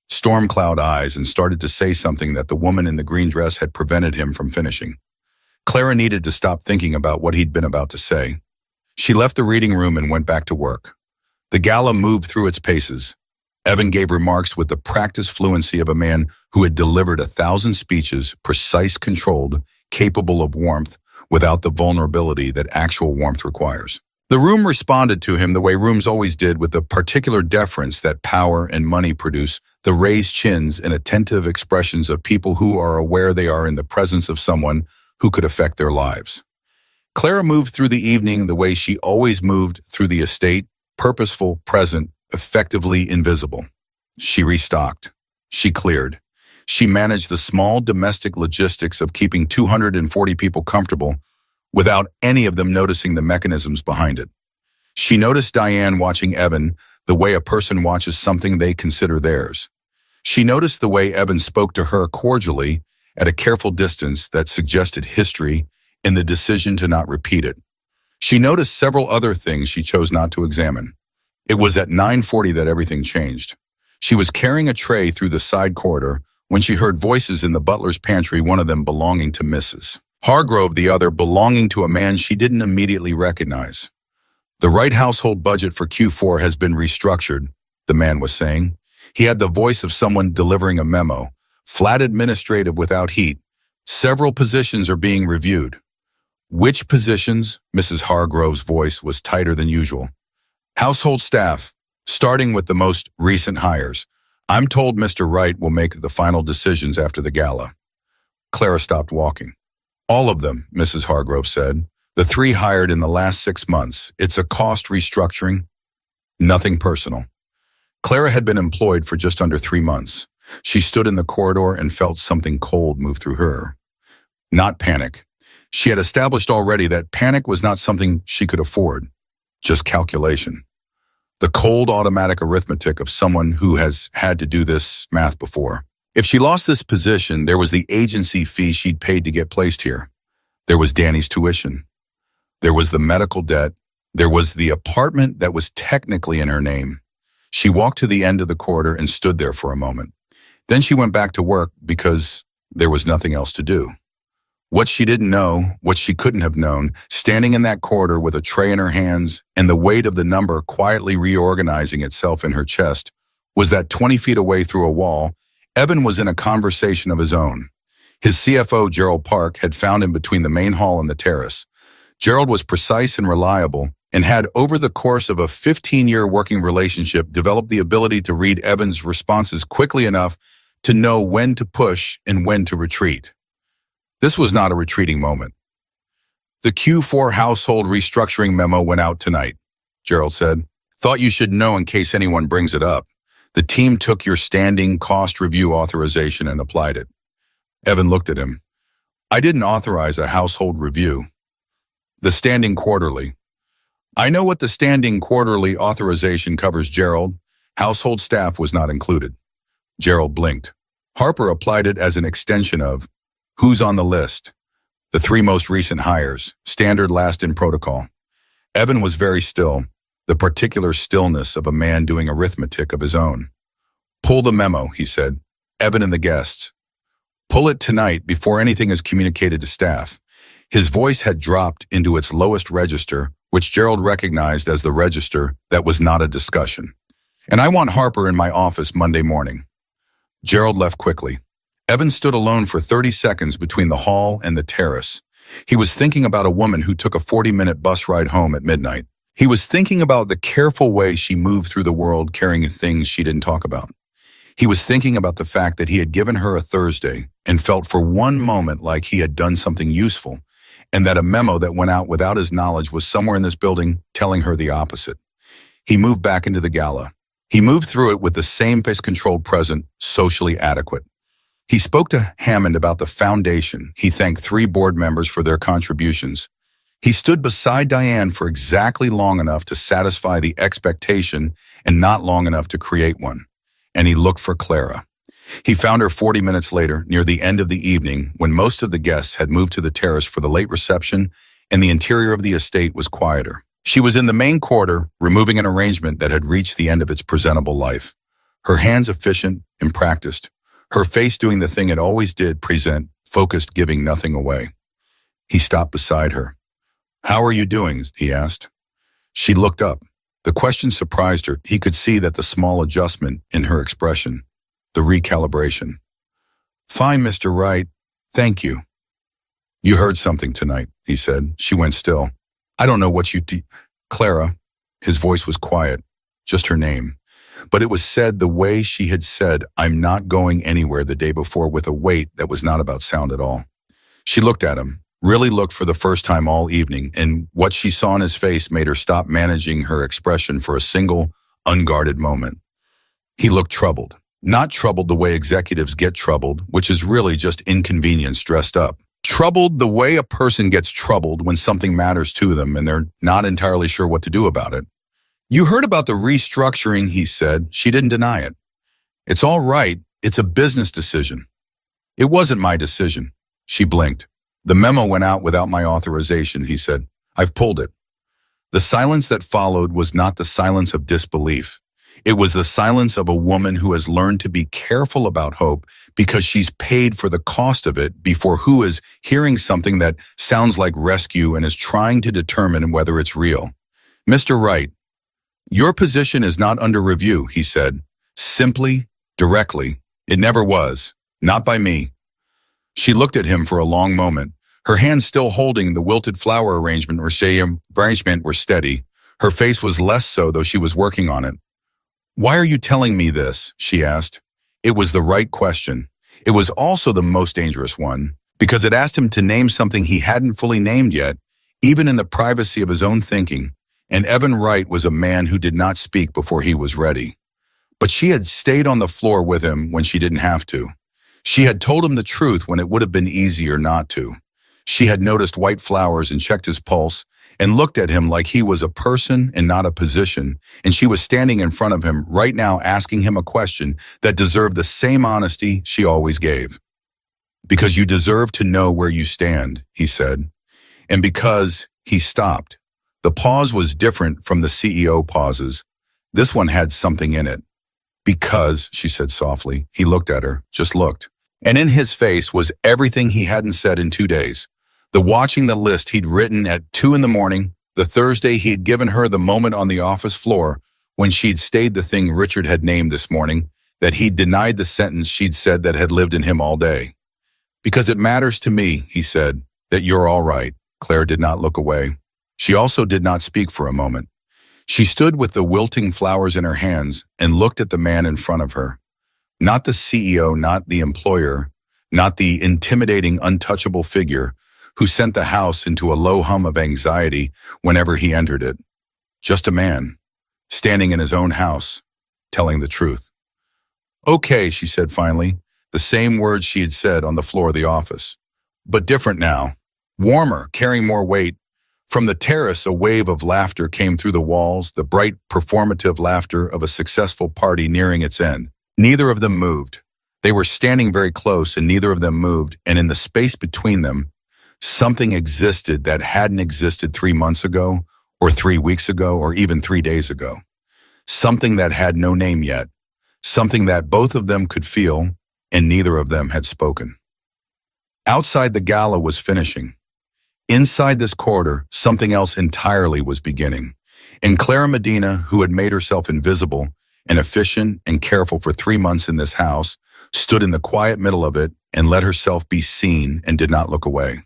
storm cloud eyes and started to say something that the woman in the green dress had prevented him from finishing. Clara needed to stop thinking about what he'd been about to say. She left the reading room and went back to work. The gala moved through its paces. Evan gave remarks with the practiced fluency of a man who had delivered 1,000 speeches, precise, controlled, capable of warmth, without the vulnerability that actual warmth requires. The room responded to him the way rooms always did, with the particular deference that power and money produce, the raised chins and attentive expressions of people who are aware they are in the presence of someone who could affect their lives. Clara moved through the evening the way she always moved through the estate, purposeful, present, effectively invisible. She restocked. She cleared. She managed the small domestic logistics of keeping 240 people comfortable without any of them noticing the mechanisms behind it. She noticed Diane watching Evan the way a person watches something they consider theirs. She noticed the way Evan spoke to her cordially at a careful distance that suggested history in the decision to not repeat it. She noticed several other things she chose not to examine. It was at 9:40 that everything changed. She was carrying a tray through the side corridor when she heard voices in the butler's pantry, one of them belonging to Mrs. Hargrove, the other belonging to a man she didn't immediately recognize. The Wright household budget for Q4 has been restructured, the man was saying. He had the voice of someone delivering a memo. Flat administrative without heat. Several positions are being reviewed. Which positions? Mrs. Hargrove's voice was tighter than usual. Household staff, starting with the most recent hires. I'm told Mr. Wright will make the final decisions after the gala. Clara stopped walking. All of them, Mrs. Hargrove said. The 3 hired in the last 6 months. It's a cost restructuring. Nothing personal. Clara had been employed for just under 3 months. She stood in the corridor and felt something cold move through her. Not panic. She had established already that panic was not something she could afford, just calculation. The cold automatic arithmetic of someone who has had to do this math before. If she lost this position, there was the agency fee she'd paid to get placed here. There was Danny's tuition. There was the medical debt. There was the apartment that was technically in her name. She walked to the end of the corridor and stood there for a moment. Then she went back to work because there was nothing else to do. What she didn't know, what she couldn't have known, standing in that corridor with a tray in her hands and the weight of the number quietly reorganizing itself in her chest, was that 20 feet away through a wall, Evan was in a conversation of his own. His CFO, Gerald Park, had found him between the main hall and the terrace. Gerald was precise and reliable and had, over the course of a 15-year working relationship, developed the ability to read Evan's responses quickly enough to know when to push and when to retreat. This was not a retreating moment. The Q4 household restructuring memo went out tonight, Gerald said. Thought you should know in case anyone brings it up. The team took your standing cost review authorization and applied it. Evan looked at him. I didn't authorize a household review. The standing quarterly. I know what the standing quarterly authorization covers, Gerald. Household staff was not included. Gerald blinked. Harper applied it as an extension of who's on the list. The 3 most recent hires, standard last in protocol. Evan was very still, the particular stillness of a man doing arithmetic of his own. Pull the memo, he said. Evan and the guests. Pull it tonight before anything is communicated to staff. His voice had dropped into its lowest register, which Gerald recognized as the register that was not a discussion. And I want Harper in my office Monday morning. Gerald left quickly. Evan stood alone for 30 seconds between the hall and the terrace. He was thinking about a woman who took a 40-minute bus ride home at midnight. He was thinking about the careful way she moved through the world carrying things she didn't talk about. He was thinking about the fact that he had given her a Thursday and felt for one moment like he had done something useful, and that a memo that went out without his knowledge was somewhere in this building telling her the opposite. He moved back into the gala. He moved through it with the same pace-controlled present, socially adequate. He spoke to Hammond about the foundation. He thanked 3 board members for their contributions. He stood beside Diane for exactly long enough to satisfy the expectation and not long enough to create one. And he looked for Clara. He found her 40 minutes later, near the end of the evening, when most of the guests had moved to the terrace for the late reception and the interior of the estate was quieter. She was in the main corridor, removing an arrangement that had reached the end of its presentable life. Her hands efficient and practiced. Her face doing the thing it always did, present, focused, giving nothing away. He stopped beside her. How are you doing? He asked. She looked up. The question surprised her. He could see that the small adjustment in her expression, the recalibration. Fine, Mr. Wright. Thank you. You heard something tonight, he said. She went still. I don't know what you Clara. His voice was quiet, just her name. But it was said the way she had said, I'm not going anywhere the day before, with a weight that was not about sound at all. She looked at him, really looked for the first time all evening, and what she saw in his face made her stop managing her expression for a single, unguarded moment. He looked troubled. Not troubled the way executives get troubled, which is really just inconvenience dressed up. Troubled the way a person gets troubled when something matters to them and they're not entirely sure what to do about it. You heard about the restructuring, he said. She didn't deny it. It's all right. It's a business decision. It wasn't my decision. She blinked. The memo went out without my authorization, he said. I've pulled it. The silence that followed was not the silence of disbelief. It was the silence of a woman who has learned to be careful about hope because she's paid for the cost of it, before who is hearing something that sounds like rescue and is trying to determine whether it's real. Mr. Wright, your position is not under review, he said. Simply, directly. It never was. Not by me. She looked at him for a long moment. Her hands still holding the wilted flower arrangement were steady. Her face was less so, though she was working on it. Why are you telling me this? She asked. It was the right question. It was also the most dangerous one. because it asked him to name something he hadn't fully named yet, even in the privacy of his own thinking, and Evan Wright was a man who did not speak before he was ready. But she had stayed on the floor with him when she didn't have to. She had told him the truth when it would have been easier not to. She had noticed white flowers and checked his pulse and looked at him like he was a person and not a position, and she was standing in front of him right now asking him a question that deserved the same honesty she always gave. "Because you deserve to know where you stand," he said. And because he stopped. The pause was different from the CEO pauses. This one had something in it. "Because," she said softly. He looked at her, just looked. And in his face was everything he hadn't said in 2 days. The watching the list he'd written at 2 in the morning, the Thursday he'd given her the moment on the office floor when she'd stayed the thing Richard had named this morning, that he'd denied the sentence she'd said that had lived in him all day. "Because it matters to me," he said, "that you're all right." Claire did not look away. She also did not speak for a moment. She stood with the wilting flowers in her hands and looked at the man in front of her. Not the CEO, not the employer, not the intimidating, untouchable figure who sent the house into a low hum of anxiety whenever he entered it. Just a man, standing in his own house, telling the truth. "Okay," she said finally, the same words she had said on the floor of the office. But different now. Warmer, carrying more weight. From the terrace, a wave of laughter came through the walls, the bright, performative laughter of a successful party nearing its end. Neither of them moved. They were standing very close, and neither of them moved, and in the space between them, something existed that hadn't existed 3 months ago, or 3 weeks ago, or even 3 days ago. Something that had no name yet. Something that both of them could feel, and neither of them had spoken. Outside, the gala was finishing. Inside this corridor, something else entirely was beginning. And Clara Medina, who had made herself invisible and efficient and careful for 3 months in this house, stood in the quiet middle of it and let herself be seen and did not look away.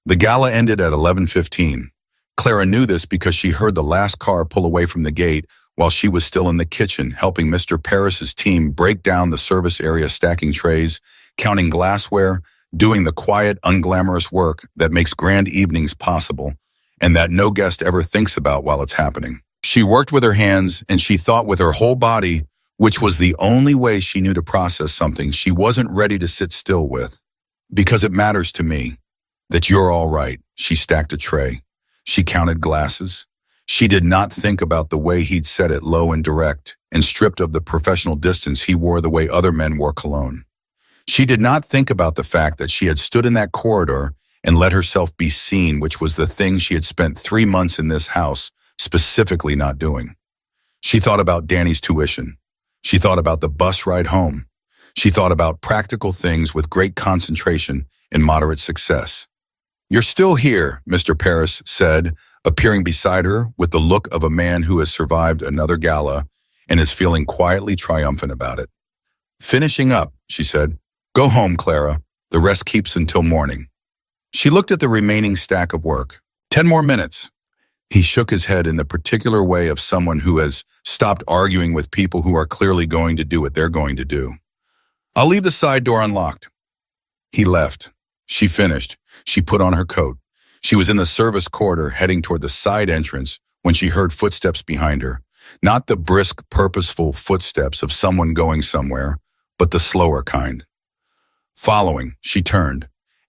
The gala ended at 11:15. Clara knew this because she heard the last car pull away from the gate while she was still in the kitchen helping Mr. Paris's team break down the service area, stacking trays, counting glassware, doing the quiet, unglamorous work that makes grand evenings possible and that no guest ever thinks about while it's happening. She worked with her hands and she thought with her whole body, which was the only way she knew to process something she wasn't ready to sit still with. "Because it matters to me that you're all right." She stacked a tray. She counted glasses. She did not think about the way he'd said it low and direct and stripped of the professional distance he wore the way other men wore cologne. She did not think about the fact that she had stood in that corridor and let herself be seen, which was the thing she had spent 3 months in this house specifically not doing. She thought about Danny's tuition. She thought about the bus ride home. She thought about practical things with great concentration and moderate success. "You're still here," Mr. Paris said, appearing beside her with the look of a man who has survived another gala and is feeling quietly triumphant about it. "Finishing up," she said. "Go home, Clara. The rest keeps until morning." She looked at the remaining stack of work. 10 more minutes. He shook his head in the particular way of someone who has stopped arguing with people who are clearly going to do what they're going to do. "I'll leave the side door unlocked." He left. She finished. She put on her coat. She was in the service corridor heading toward the side entrance when she heard footsteps behind her. Not the brisk, purposeful footsteps of someone going somewhere, but the slower kind. Following, she turned.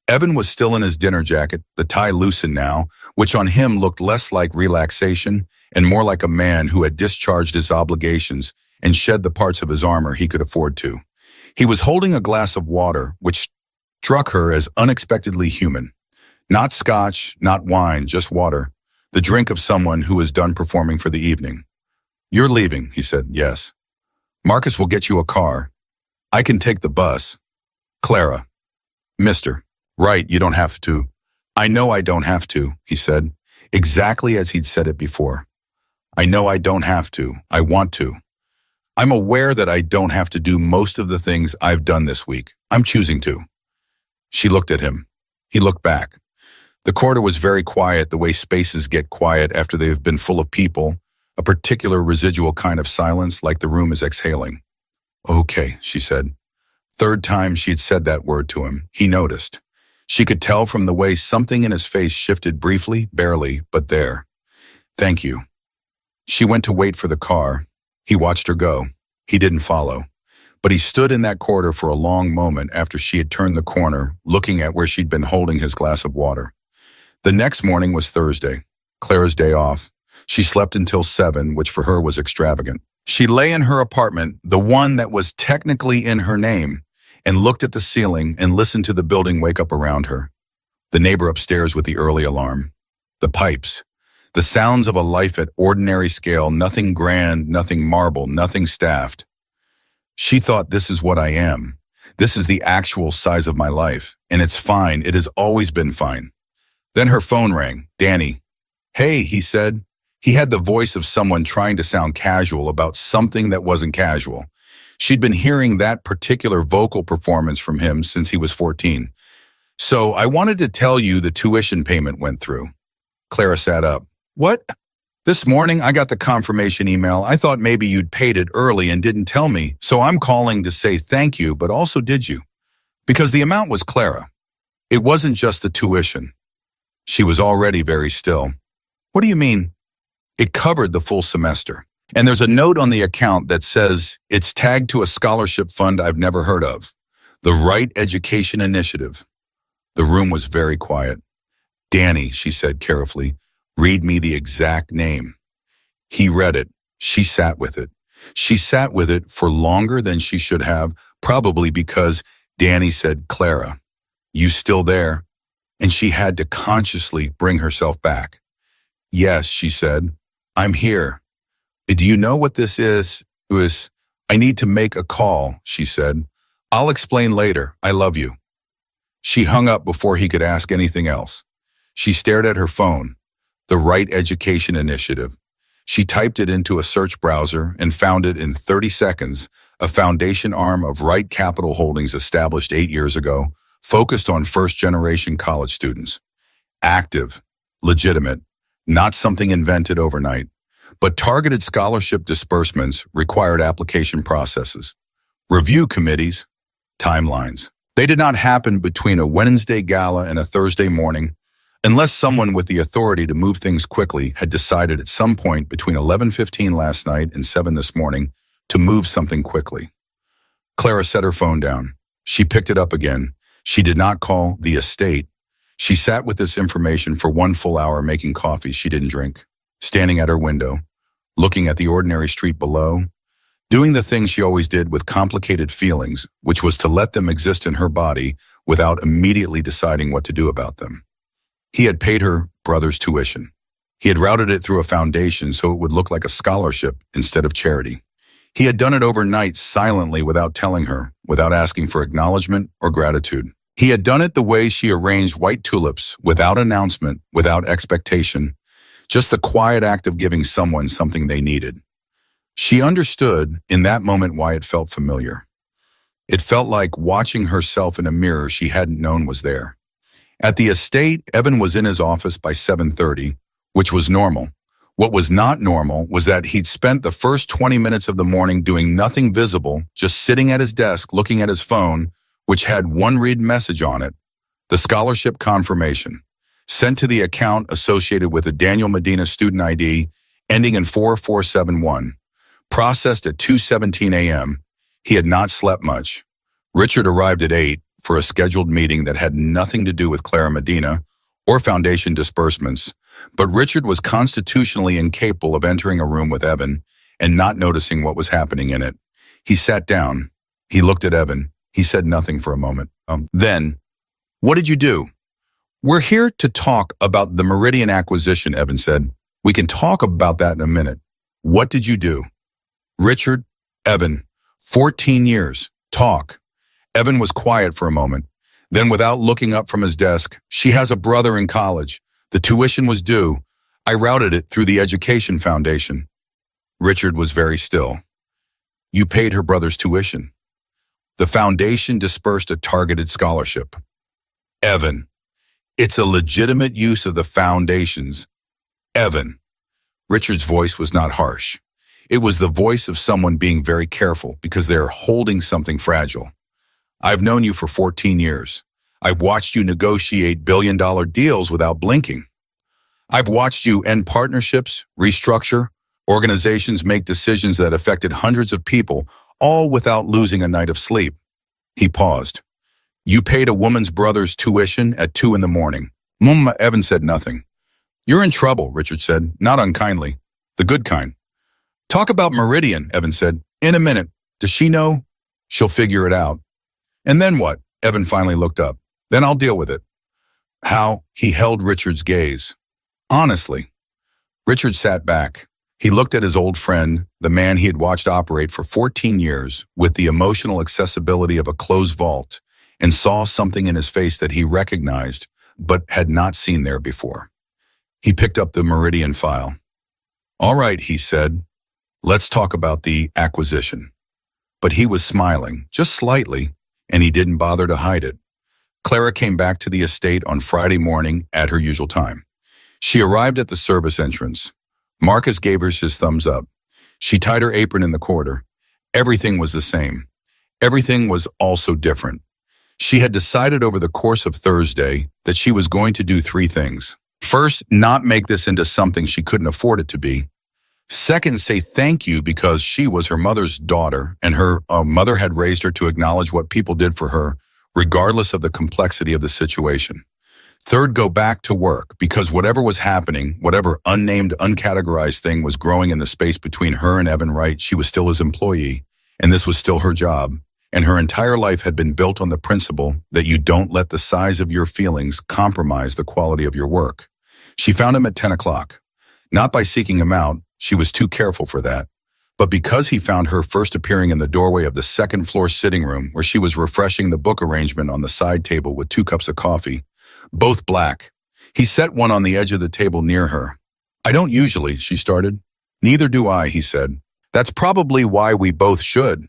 Evan was still in his dinner jacket, the tie loosened now, which on him looked less like relaxation and more like a man who had discharged his obligations and shed the parts of his armor he could afford to. He was holding a glass of water, which struck her as unexpectedly human. Not scotch, not wine, just water, the drink of someone who is done performing for the evening. "You're leaving," he said. "Yes." "Marcus will get you a car." "I can take the bus." "Clara." "Mister." "Right, you don't have to." "I know I don't have to," he said, exactly as he'd said it before. "I know I don't have to. I want to. I'm aware that I don't have to do most of the things I've done this week. I'm choosing to." She looked at him. He looked back. The corridor was very quiet, the way spaces get quiet after they've been full of people, a particular residual kind of silence, like the room is exhaling. "Okay," she said. Third time she had said that word to him. He noticed. She could tell from the way something in his face shifted briefly, barely, but there. Thank you. She went to wait for the car. He watched her go. He didn't follow. But he stood in that corridor for a long moment after she had turned the corner, looking at where she'd been holding his glass of water. The next morning was Thursday, Clara's day off. She slept until 7, which for her was extravagant. She lay in her apartment, the one that was technically in her name, and looked at the ceiling and listened to the building wake up around her. The neighbor upstairs with the early alarm. The pipes. The sounds of a life at ordinary scale, nothing grand, nothing marble, nothing staffed. She thought, this is what I am. This is the actual size of my life, and it's fine. It has always been fine. Then her phone rang. Danny. Hey, he said. He had the voice of someone trying to sound casual about something that wasn't casual. She'd been hearing that particular vocal performance from him since he was 14. So I wanted to tell you the tuition payment went through. Clara sat up. What? This morning I got the confirmation email. I thought maybe you'd paid it early and didn't tell me, so I'm calling to say thank you, but also did you? Because the amount was Clara. It wasn't just the tuition. She was already very still. What do you mean? It covered the full semester. And there's a note on the account that says it's tagged to a scholarship fund I've never heard of. The Right Education Initiative. The room was very quiet. Danny, she said carefully, read me the exact name. He read it. She sat with it. She sat with it for longer than she should have, probably because Danny said, Clara, you still there? And she had to consciously bring herself back. Yes, she said, I'm here. Do you know what this is? I need to make a call, she said. I'll explain later. I love you. She hung up before he could ask anything else. She stared at her phone. The Right Education Initiative. She typed it into a search browser and found it in 30 seconds, a foundation arm of Right Capital Holdings established 8 years ago, focused on first-generation college students. Active, legitimate, not something invented overnight, but targeted scholarship disbursements required application processes, review committees, timelines. They did not happen between a Wednesday gala and a Thursday morning, unless someone with the authority to move things quickly had decided at some point between 11:15 last night and 7 this morning to move something quickly. Clara set her phone down. She picked it up again. She did not call the estate. She sat with this information for 1 full hour making coffee she didn't drink, standing at her window, looking at the ordinary street below, doing the thing she always did with complicated feelings, which was to let them exist in her body without immediately deciding what to do about them. He had paid her brother's tuition. He had routed it through a foundation so it would look like a scholarship instead of charity. He had done it overnight silently without telling her, without asking for acknowledgement or gratitude. He had done it the way she arranged white tulips, without announcement, without expectation, just the quiet act of giving someone something they needed. She understood in that moment why it felt familiar. It felt like watching herself in a mirror she hadn't known was there. At the estate, Evan was in his office by 7:30, which was normal. What was not normal was that he'd spent the first 20 minutes of the morning doing nothing visible, just sitting at his desk looking at his phone, which had one read message on it, the scholarship confirmation, sent to the account associated with a Daniel Medina student ID ending in 4471, processed at 2:17 a.m. He had not slept much. Richard arrived at 8 for a scheduled meeting that had nothing to do with Clara Medina or foundation disbursements, but Richard was constitutionally incapable of entering a room with Evan and not noticing what was happening in it. He sat down. He looked at Evan. He said nothing for a moment. Then, what did you do? We're here to talk about the Meridian acquisition, Evan said. We can talk about that in a minute. What did you do? Richard, Evan, 14 years. Talk. Evan was quiet for a moment. Then, without looking up from his desk, she has a brother in college. The tuition was due. I routed it through the Education Foundation. Richard was very still. You paid her brother's tuition. The foundation dispersed a targeted scholarship. Evan, it's a legitimate use of the foundations. Evan. Richard's voice was not harsh. It was the voice of someone being very careful because they are holding something fragile. I've known you for 14 years. I've watched you negotiate billion-dollar deals without blinking. I've watched you end partnerships, restructure, organizations make decisions that affected hundreds of people, all without losing a night of sleep. He paused. You paid a woman's brother's tuition at 2 in the morning. Evan said nothing. You're in trouble, Richard said, not unkindly. The good kind. Talk about Meridian, Evan said. In a minute. Does she know? She'll figure it out. And then what? Evan finally looked up. Then I'll deal with it. How? He held Richard's gaze. Honestly. Richard sat back. He looked at his old friend, the man he had watched operate for 14 years, with the emotional accessibility of a closed vault, and saw something in his face that he recognized, but had not seen there before. He picked up the Meridian file. All right, he said. Let's talk about the acquisition. But he was smiling, just slightly, and he didn't bother to hide it. Clara came back to the estate on Friday morning at her usual time. She arrived at the service entrance. Marcus gave her his thumbs up. She tied her apron in the corridor. Everything was the same. Everything was also different. She had decided over the course of Thursday that she was going to do 3 things. First, not make this into something she couldn't afford it to be. Second, say thank you because she was her mother's daughter and her mother had raised her to acknowledge what people did for her, regardless of the complexity of the situation. Third, go back to work because whatever was happening, whatever unnamed, uncategorized thing was growing in the space between her and Evan Wright, she was still his employee, and this was still her job. And her entire life had been built on the principle that you don't let the size of your feelings compromise the quality of your work. She found him at 10 o'clock. Not by seeking him out, she was too careful for that, but because he found her first appearing in the doorway of the second-floor sitting room where she was refreshing the book arrangement on the side table with 2 cups of coffee, both black. He set one on the edge of the table near her. I don't usually, she started. Neither do I, he said. That's probably why we both should.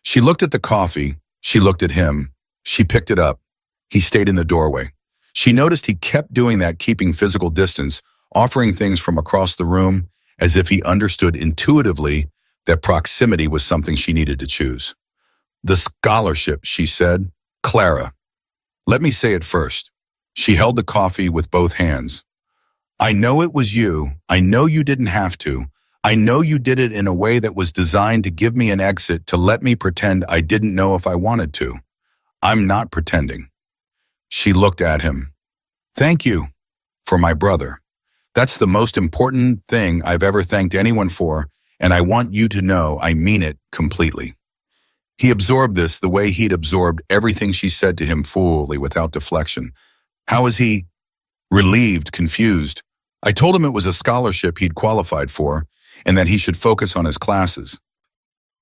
She looked at the coffee. She looked at him. She picked it up. He stayed in the doorway. She noticed he kept doing that, keeping physical distance, offering things from across the room as if he understood intuitively that proximity was something she needed to choose. The scholarship, she said. Clara. Let me say it first. She held the coffee with both hands. I know it was you. I know you didn't have to. I know you did it in a way that was designed to give me an exit to let me pretend I didn't know if I wanted to. I'm not pretending. She looked at him. Thank you. For my brother. That's the most important thing I've ever thanked anyone for, and I want you to know I mean it completely. He absorbed this the way he'd absorbed everything she said to him fully without deflection. How was he? Relieved, confused. I told him it was a scholarship he'd qualified for and that he should focus on his classes.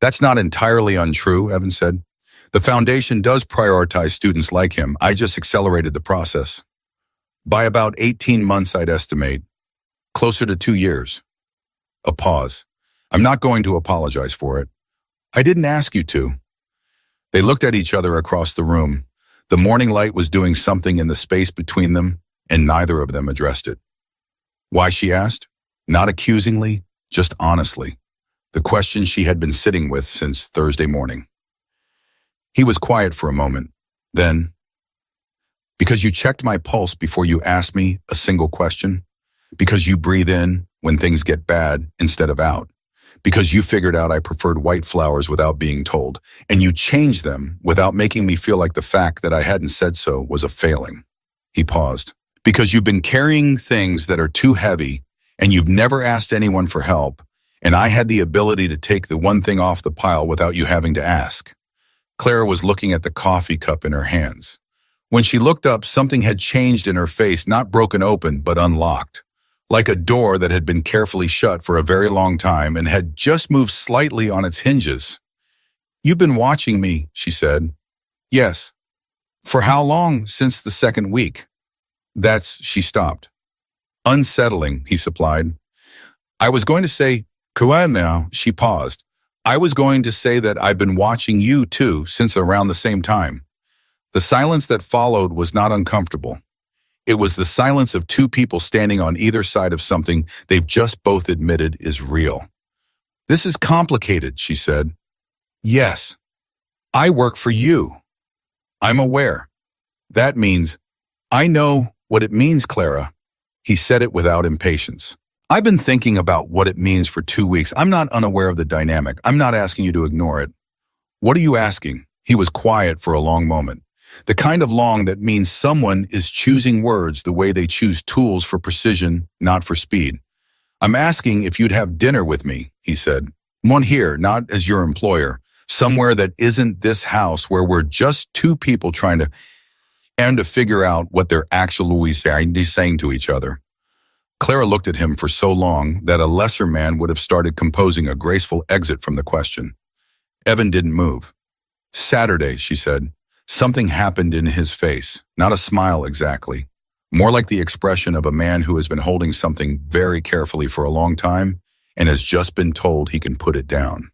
That's not entirely untrue, Evan said. The foundation does prioritize students like him. I just accelerated the process. By about 18 months, I'd estimate. Closer to 2 years. A pause. I'm not going to apologize for it. I didn't ask you to. They looked at each other across the room. The morning light was doing something in the space between them, and neither of them addressed it. Why, she asked? Not accusingly, just honestly. The question she had been sitting with since Thursday morning. He was quiet for a moment. Then, because you checked my pulse before you asked me a single question? Because you breathe in when things get bad instead of out? Because you figured out I preferred white flowers without being told, and you changed them without making me feel like the fact that I hadn't said so was a failing. He paused. Because you've been carrying things that are too heavy, and you've never asked anyone for help, and I had the ability to take the one thing off the pile without you having to ask. Clara was looking at the coffee cup in her hands. When she looked up, something had changed in her face, not broken open, but unlocked. Like a door that had been carefully shut for a very long time and had just moved slightly on its hinges. You've been watching me, she said. Yes. For how long? Since the second week. She stopped. Unsettling, he supplied. I was going to say, Kuan now, she paused. I was going to say that I've been watching you too since around the same time. The silence that followed was not uncomfortable. It was the silence of 2 people standing on either side of something they've just both admitted is real. This is complicated, she said. Yes. I work for you. I'm aware. That means, I know what it means, Clara. He said it without impatience. I've been thinking about what it means for 2 weeks. I'm not unaware of the dynamic. I'm not asking you to ignore it. What are you asking? He was quiet for a long moment. The kind of long that means someone is choosing words the way they choose tools for precision, not for speed. I'm asking if you'd have dinner with me, he said. One here, not as your employer. Somewhere that isn't this house where we're just two people trying to figure out what they're actually saying to each other. Clara looked at him for so long that a lesser man would have started composing a graceful exit from the question. Evan didn't move. Saturday, she said. Something happened in his face, not a smile exactly. More like the expression of a man who has been holding something very carefully for a long time and has just been told he can put it down.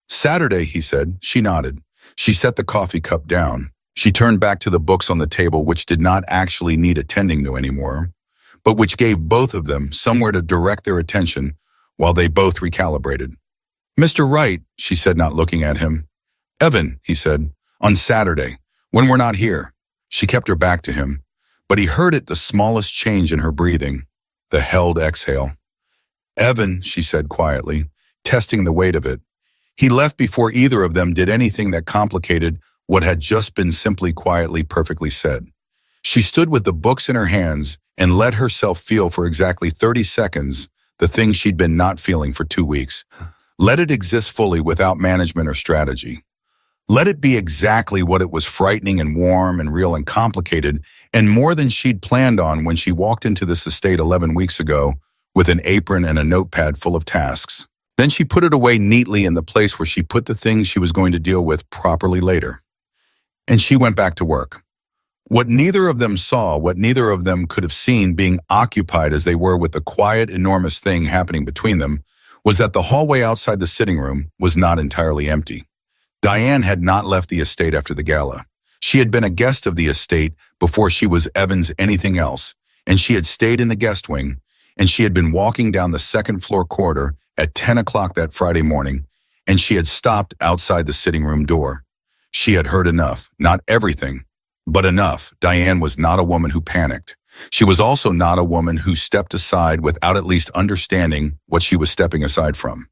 Saturday, he said. She nodded. She set the coffee cup down. She turned back to the books on the table, which did not actually need attending to anymore, but which gave both of them somewhere to direct their attention while they both recalibrated. Mr. Wright, she said, not looking at him. Evan, he said, on Saturday, when we're not here. She kept her back to him, but he heard it the smallest change in her breathing, the held exhale. Evan, she said quietly, testing the weight of it. He left before either of them did anything that complicated what had just been simply quietly perfectly said. She stood with the books in her hands and let herself feel for exactly 30 seconds the thing she'd been not feeling for 2 weeks. Let it exist fully without management or strategy. Let it be exactly what it was, frightening and warm and real and complicated, and more than she'd planned on when she walked into this estate 11 weeks ago with an apron and a notepad full of tasks. Then she put it away neatly in the place where she put the things she was going to deal with properly later. And she went back to work. What neither of them saw, what neither of them could have seen, being occupied as they were with the quiet, enormous thing happening between them, was that the hallway outside the sitting room was not entirely empty. Diane had not left the estate after the gala. She had been a guest of the estate before she was Evan's anything else, and she had stayed in the guest wing, and she had been walking down the second-floor corridor at 10 o'clock that Friday morning, and she had stopped outside the sitting room door. She had heard enough, not everything, but enough. Diane was not a woman who panicked. She was also not a woman who stepped aside without at least understanding what she was stepping aside from.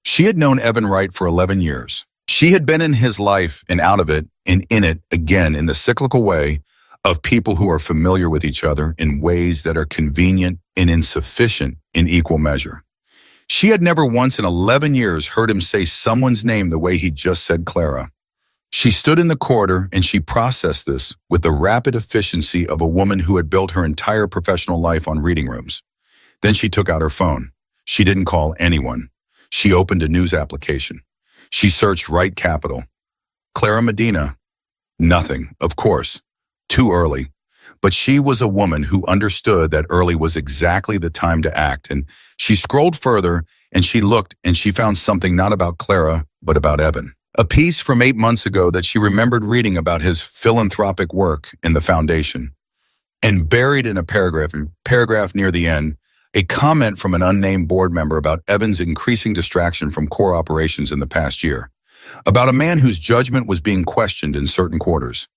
She had known Evan Wright for 11 years. She had been in his life and out of it and in it again in the cyclical way of people who are familiar with each other in ways that are convenient and insufficient in equal measure. She had never once in 11 years heard him say someone's name the way he just said Clara. She stood in the corridor and she processed this with the rapid efficiency of a woman who had built her entire professional life on reading rooms. Then she took out her phone. She didn't call anyone. She opened a news application. She searched Wright Capital. Clara Medina. Nothing, of course. Too early. But she was a woman who understood that early was exactly the time to act, and she scrolled further and she looked and she found something not about Clara, but about Evan. A piece from 8 months ago that she remembered reading about his philanthropic work in the foundation. And buried in a paragraph near the end, a comment from an unnamed board member about Evan's increasing distraction from core operations in the past year, about a man whose judgment was being questioned in certain quarters.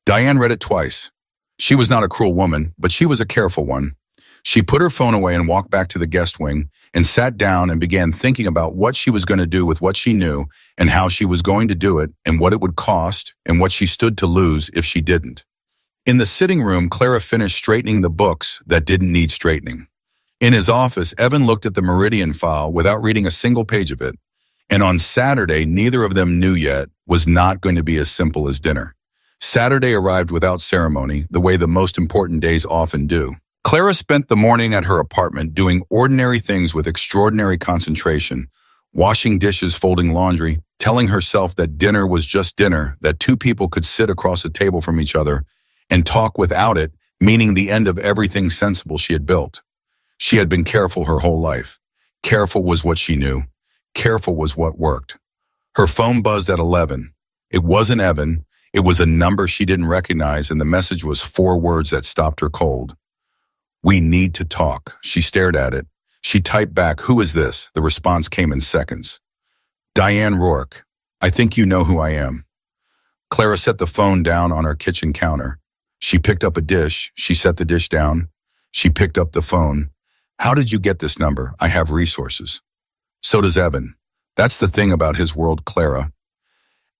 Diane read it twice. She was not a cruel woman, but she was a careful one. She put her phone away and walked back to the guest wing and sat down and began thinking about what she was going to do with what she knew and how she was going to do it and what it would cost and what she stood to lose if she didn't. In the sitting room, Clara finished straightening the books that didn't need straightening. In his office, Evan looked at the Meridian file without reading a single page of it. And on Saturday, neither of them knew yet, was not going to be as simple as dinner. Saturday arrived without ceremony, the way the most important days often do. Clara spent the morning at her apartment doing ordinary things with extraordinary concentration, washing dishes, folding laundry, telling herself that dinner was just dinner, that two people could sit across a table from each other and talk without it, meaning the end of everything sensible she had built. She had been careful her whole life. Careful was what she knew. Careful was what worked. Her phone buzzed at 11. It wasn't Evan. It was a number she didn't recognize, and the message was 4 words that stopped her cold. We need to talk. She stared at it. She typed back, who is this? The response came in seconds. Diane Rourke. I think you know who I am. Clara set the phone down on her kitchen counter. She picked up a dish. She set the dish down. She picked up the phone. How did you get this number? I have resources. So does Evan. That's the thing about his world, Clara.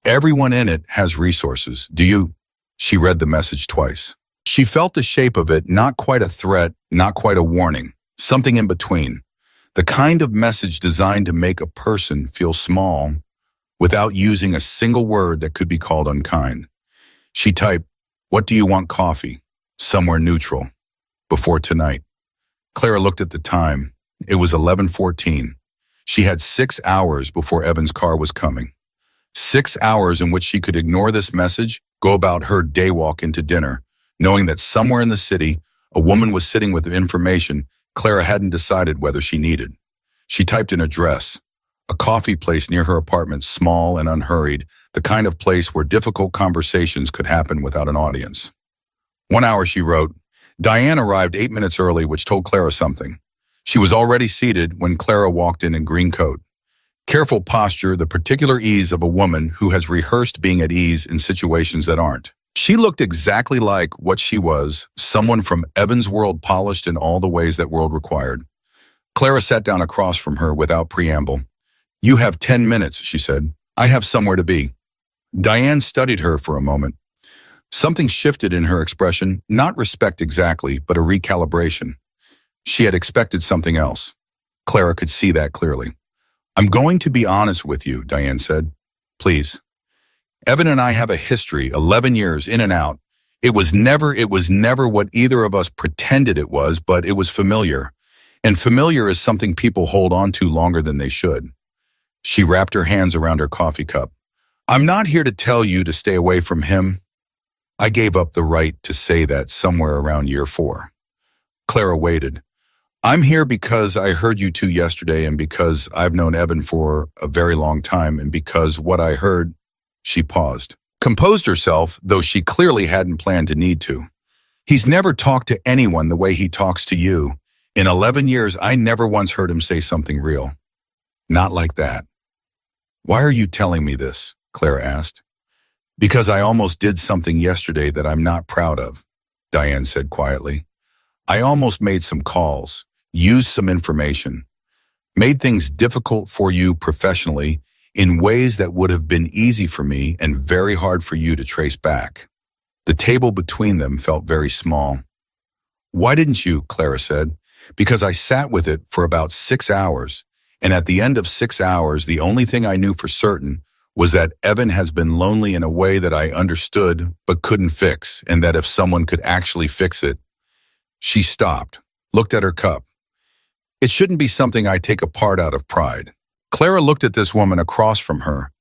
Everyone in it has resources. Do you? She read the message twice. She felt the shape of it, not quite a threat, not quite a warning, something in between. The kind of message designed to make a person feel small without using a single word that could be called unkind. She typed, "What do you want coffee?" Somewhere neutral. Before tonight. Clara looked at the time. It was 11:14. She had 6 hours before Evan's car was coming. 6 hours in which she could ignore this message, go about her day walk into dinner, knowing that somewhere in the city, a woman was sitting with information Clara hadn't decided whether she needed. She typed an address, a coffee place near her apartment, small and unhurried, the kind of place where difficult conversations could happen without an audience. 1 hour, she wrote. Diane arrived 8 minutes early, which told Clara something. She was already seated when Clara walked in green coat. Careful posture, the particular ease of a woman who has rehearsed being at ease in situations that aren't. She looked exactly like what she was, someone from Evan's world, polished in all the ways that world required. Clara sat down across from her without preamble. "You have 10 minutes, she said. "I have somewhere to be." Diane studied her for a moment. Something shifted in her expression, not respect exactly, but a recalibration. She had expected something else. Clara could see that clearly. "I'm going to be honest with you," Diane said. "Please." "Evan and I have a history, 11 years in and out. It was never what either of us pretended it was, but it was familiar. And familiar is something people hold on to longer than they should." She wrapped her hands around her coffee cup. "I'm not here to tell you to stay away from him. I gave up the right to say that somewhere around year 4. Clara waited. "I'm here because I heard you two yesterday, and because I've known Evan for a very long time, and because what I heard..." She paused. Composed herself, though she clearly hadn't planned to need to. "He's never talked to anyone the way he talks to you. In 11 years, I never once heard him say something real. Not like that." "Why are you telling me this?" Clara asked. "Because I almost did something yesterday that I'm not proud of," Diane said quietly. "I almost made some calls, used some information, made things difficult for you professionally in ways that would have been easy for me and very hard for you to trace back." The table between them felt very small. "Why didn't you?" Clara said. "Because I sat with it for about 6 hours, and at the end of 6 hours, the only thing I knew for certain was that Evan has been lonely in a way that I understood but couldn't fix, and that if someone could actually fix it..." She stopped, looked at her cup. "It shouldn't be something I take apart out of pride." Clara looked at this woman across from her,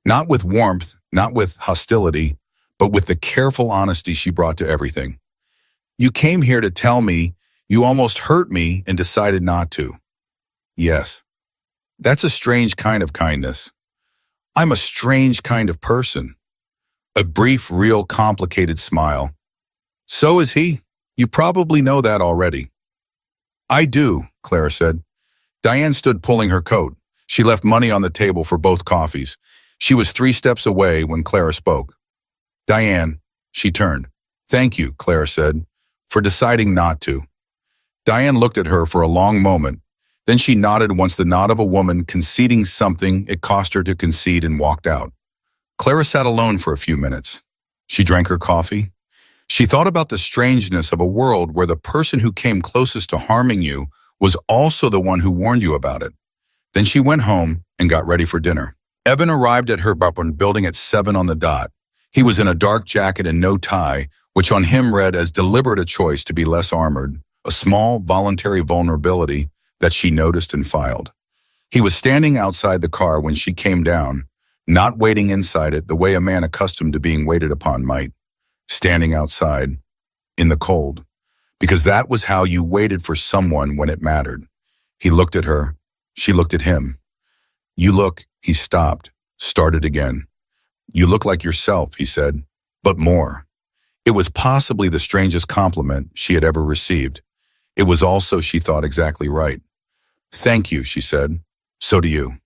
not with warmth, not with hostility, but with the careful honesty she brought to everything. "You came here to tell me you almost hurt me and decided not to." "Yes. That's a strange kind of kindness. I'm a strange kind of person." A brief, real, complicated smile. "So is he. You probably know that already." "I do," Clara said. Diane stood pulling her coat. She left money on the table for both coffees. She was 3 steps away when Clara spoke. "Diane," she turned. "Thank you," Clara said, "for deciding not to." Diane looked at her for a long moment. Then she nodded once, the nod of a woman conceding something it cost her to concede, and walked out. Clara sat alone for a few minutes. She drank her coffee. She thought about the strangeness of a world where the person who came closest to harming you was also the one who warned you about it. Then she went home and got ready for dinner. Evan arrived at her apartment building at 7 on the dot. He was in a dark jacket and no tie, which on him read as deliberate a choice to be less armored, a small voluntary vulnerability that she noticed and filed. He was standing outside the car when she came down, not waiting inside it the way a man accustomed to being waited upon might. Standing outside, in the cold, because that was how you waited for someone when it mattered. He looked at her. She looked at him. "You look..." He stopped, started again. "You look like yourself," he said, "but more." It was possibly the strangest compliment she had ever received. It was also, she thought, exactly right. "Thank you," she said. "So do you."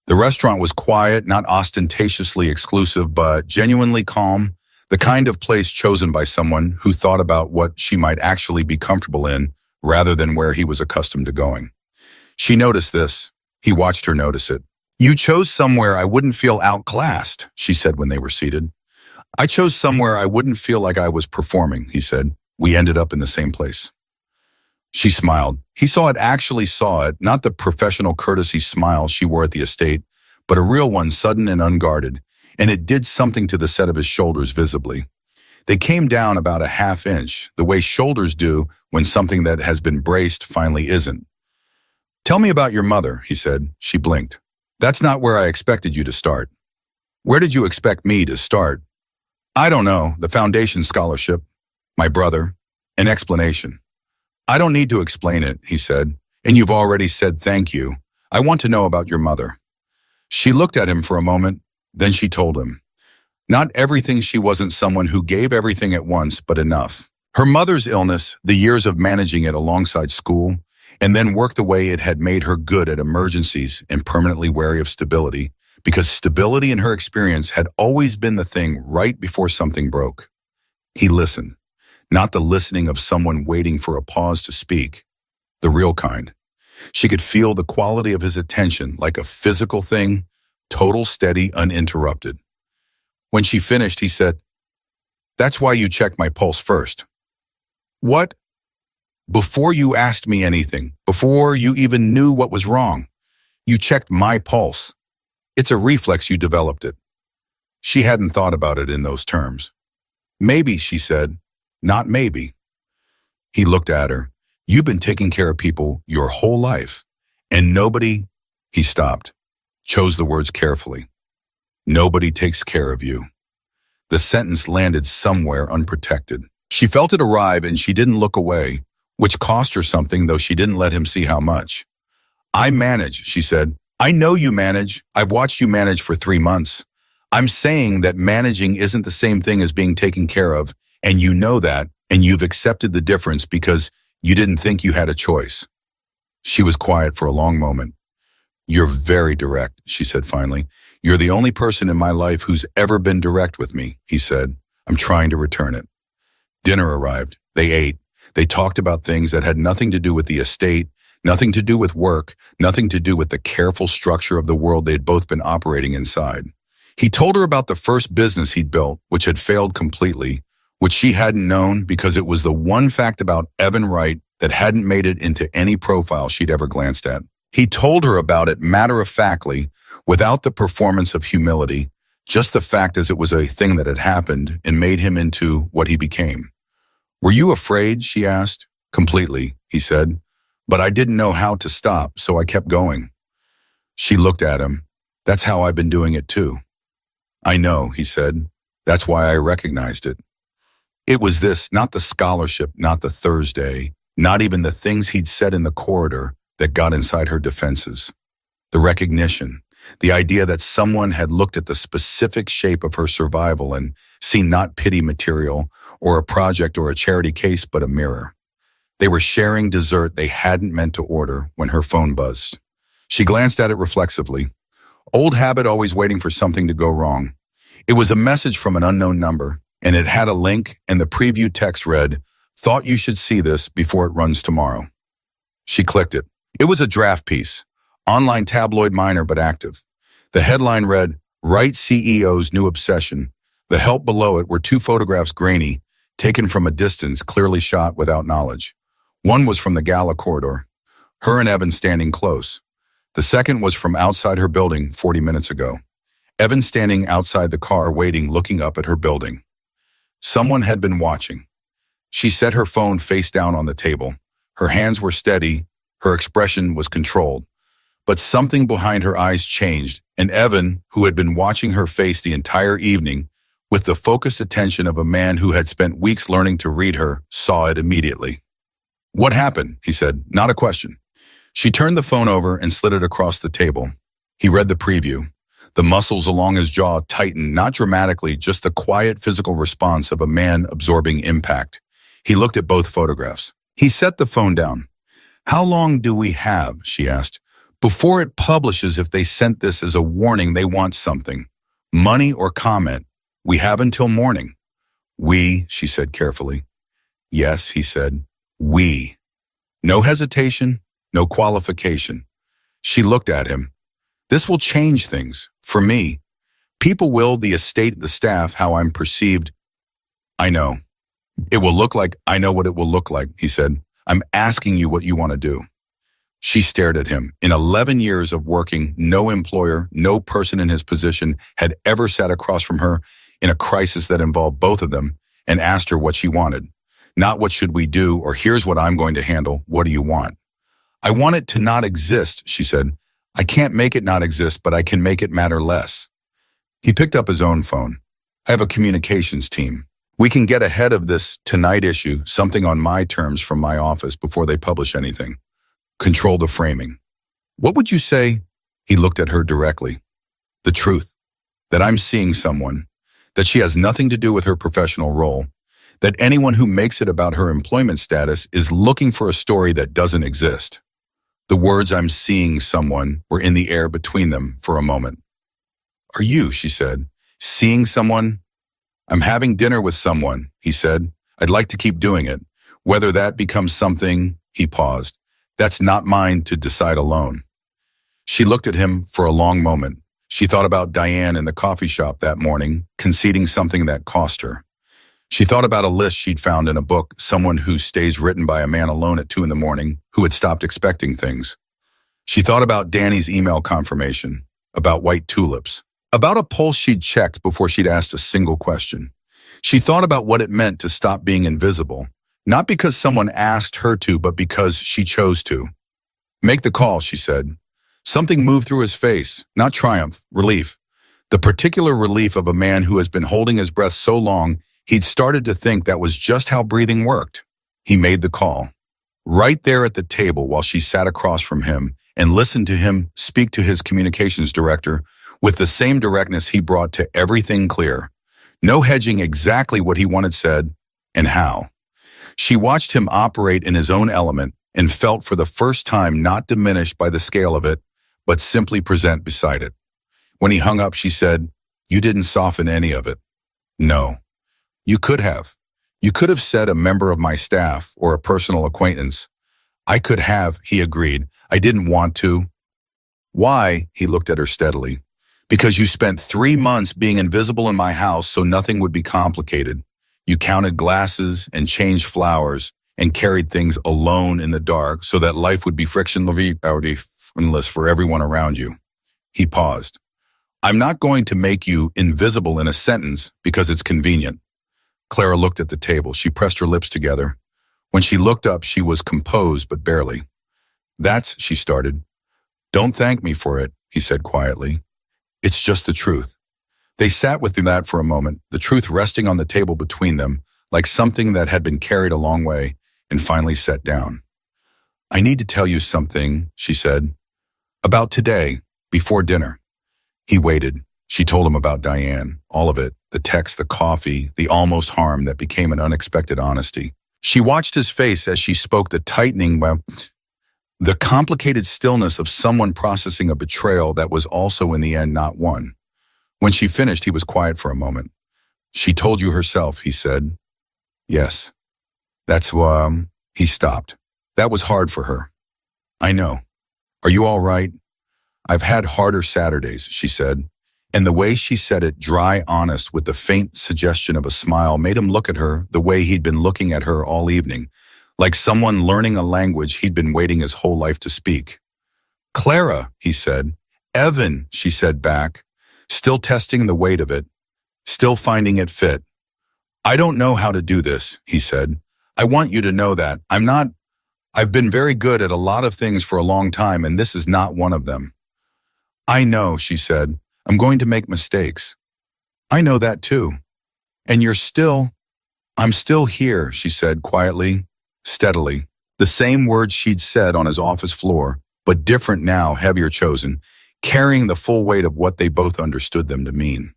The restaurant was quiet, not ostentatiously exclusive, but genuinely calm. The kind of place chosen by someone who thought about what she might actually be comfortable in rather than where he was accustomed to going. She noticed this. He watched her notice it. "You chose somewhere I wouldn't feel outclassed," she said when they were seated. "I chose somewhere I wouldn't feel like I was performing," he said. "We ended up in the same place." She smiled. He actually saw it, not the professional courtesy smile she wore at the estate, but a real one, sudden and unguarded, and it did something to the set of his shoulders visibly. They came down about a half inch, the way shoulders do when something that has been braced finally isn't. "Tell me about your mother," he said. She blinked. "That's not where I expected you to start." "Where did you expect me to start?" "I don't know, the foundation scholarship, my brother, an explanation." "I don't need to explain it," he said, "and you've already said thank you. I want to know about your mother." She looked at him for a moment, then she told him. Not everything. She wasn't someone who gave everything at once, but enough. Her mother's illness, the years of managing it alongside school, and then work the way it had made her good at emergencies and permanently wary of stability, because stability in her experience had always been the thing right before something broke. He listened, not the listening of someone waiting for a pause to speak, the real kind. She could feel the quality of his attention like a physical thing, total, steady, uninterrupted. When she finished, he said, "That's why you checked my pulse first." "What?" "Before you asked me anything, before you even knew what was wrong, you checked my pulse. It's a reflex, you developed it." She hadn't thought about it in those terms. "Maybe," she said, "not maybe." He looked at her. "You've been taking care of people your whole life, and nobody—" He stopped, chose the words carefully. "Nobody takes care of you." The sentence landed somewhere unprotected. She felt it arrive and she didn't look away, which cost her something, though she didn't let him see how much. "I manage," she said. "I know you manage. I've watched you manage for 3 months. I'm saying that managing isn't the same thing as being taken care of, and you know that, and you've accepted the difference because you didn't think you had a choice." She was quiet for a long moment. "You're very direct," she said finally. "You're the only person in my life who's ever been direct with me," he said. "I'm trying to return it." Dinner arrived. They ate. They talked about things that had nothing to do with the estate, nothing to do with work, nothing to do with the careful structure of the world they'd both been operating inside. He told her about the first business he'd built, which had failed completely, which she hadn't known because it was the one fact about Evan Wright that hadn't made it into any profile she'd ever glanced at. He told her about it matter-of-factly, without the performance of humility, just the fact as it was a thing that had happened and made him into what he became. "Were you afraid?" she asked. "Completely," he said. "But I didn't know how to stop, so I kept going." She looked at him. "That's how I've been doing it too." "I know," he said. "That's why I recognized it." It was this, not the scholarship, not the Thursday, not even the things he'd said in the corridor, that got inside her defenses. The recognition, the idea that someone had looked at the specific shape of her survival and seen not pity material or a project or a charity case, but a mirror. They were sharing dessert they hadn't meant to order when her phone buzzed. She glanced at it reflexively. Old habit, always waiting for something to go wrong. It was a message from an unknown number, and it had a link, and the preview text read, "Thought you should see this before it runs tomorrow." She clicked it. It was a draft piece, online tabloid, minor but active. The headline read, "Wright CEO's New Obsession." The help below it were 2 photographs, grainy, taken from a distance, clearly shot without knowledge. One was from the gala corridor, her and Evan standing close. The second was from outside her building 40 minutes ago. Evan standing outside the car, waiting, looking up at her building. Someone had been watching. She set her phone face down on the table. Her hands were steady, her expression was controlled. But something behind her eyes changed, and Evan, who had been watching her face the entire evening, with the focused attention of a man who had spent weeks learning to read her, saw it immediately. "What happened?" he said, not a question. She turned the phone over and slid it across the table. He read the preview. The muscles along his jaw tightened, not dramatically, just the quiet physical response of a man absorbing impact. He looked at both photographs. He set the phone down. "How long do we have?" she asked. "Before it publishes, if they sent this as a warning they want something. Money or comment. We have until morning." We, she said carefully. Yes, he said. We. No hesitation, no qualification. She looked at him. This will change things. For me. People will, the estate, the staff, how I'm perceived. I know. It will look like, I know what it will look like, he said. I'm asking you what you want to do. She stared at him. In 11 years of working, no employer, no person in his position had ever sat across from her in a crisis that involved both of them and asked her what she wanted. Not what should we do or here's what I'm going to handle. What do you want? I want it to not exist, she said. I can't make it not exist, but I can make it matter less. He picked up his own phone. I have a communications team. We can get ahead of this tonight issue, something on my terms from my office before they publish anything. Control the framing. What would you say? He looked at her directly. The truth. That I'm seeing someone. That she has nothing to do with her professional role. That anyone who makes it about her employment status is looking for a story that doesn't exist. The words I'm seeing someone were in the air between them for a moment. Are you, she said, seeing someone? I'm having dinner with someone, he said. I'd like to keep doing it. Whether that becomes something, he paused. That's not mine to decide alone. She looked at him for a long moment. She thought about Diane in the coffee shop that morning, conceding something that cost her. She thought about a list she'd found in a book, someone whose stays written by a man alone at 2 a.m, who had stopped expecting things. She thought about Danny's email confirmation, about white tulips, about a pulse she'd checked before she'd asked a single question. She thought about what it meant to stop being invisible, not because someone asked her to, but because she chose to. Make the call, she said. Something moved through his face, not triumph, relief. The particular relief of a man who has been holding his breath so long, he'd started to think that was just how breathing worked. He made the call. Right there at the table while she sat across from him and listened to him speak to his communications director with the same directness he brought to everything clear. No hedging exactly what he wanted said and how. She watched him operate in his own element and felt for the first time not diminished by the scale of it, but simply present beside it. When he hung up, she said, "You didn't soften any of it." "No." "You could have. You could have said a member of my staff or a personal acquaintance." "I could have," he agreed. "I didn't want to." "Why?" He looked at her steadily. "Because you spent 3 months being invisible in my house so nothing would be complicated. You counted glasses and changed flowers and carried things alone in the dark so that life would be frictionless for everyone around you." He paused. "I'm not going to make you invisible in a sentence because it's convenient." Clara looked at the table. She pressed her lips together. When she looked up, she was composed, but barely. She started. "Don't thank me for it," he said quietly. "It's just the truth." They sat with that for a moment, the truth resting on the table between them, like something that had been carried a long way, and finally sat down. "I need to tell you something," she said. "About today, before dinner." He waited. She told him about Diane, all of it, the text, the coffee, the almost harm that became an unexpected honesty. She watched his face as she spoke, the tightening, the complicated stillness of someone processing a betrayal that was also in the end not one. When she finished, he was quiet for a moment. "She told you herself," he said. "Yes." "That's why." He stopped. "That was hard for her." "I know. Are you all right?" "I've had harder Saturdays," she said. And the way she said it, dry, honest, with the faint suggestion of a smile, made him look at her the way he'd been looking at her all evening, like someone learning a language he'd been waiting his whole life to speak. "Clara," he said. "Evan," she said back, still testing the weight of it, still finding it fit. "I don't know how to do this," he said. "I want you to know that. I've been very good at a lot of things for a long time, and this is not one of them." "I know," she said. "I'm going to make mistakes." "I know that too." "And I'm still here," she said quietly, steadily. The same words she'd said on his office floor, but different now, heavier chosen, carrying the full weight of what they both understood them to mean.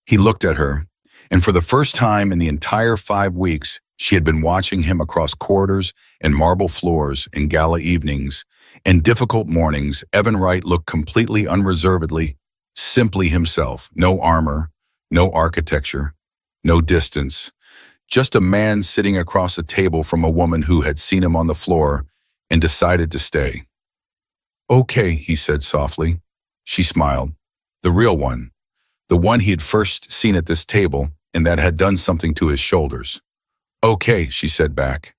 He looked at her, and for the first time in the entire 5 weeks, she had been watching him across corridors and marble floors and gala evenings and difficult mornings. Evan Wright looked completely unreservedly, simply himself. No armor, no architecture, no distance, Just a man sitting across a table from a woman who had seen him on the floor and decided to stay. "Okay," he said softly. She smiled. The real one. The one he had first seen at this table and that had done something to his shoulders. "Okay," she said back.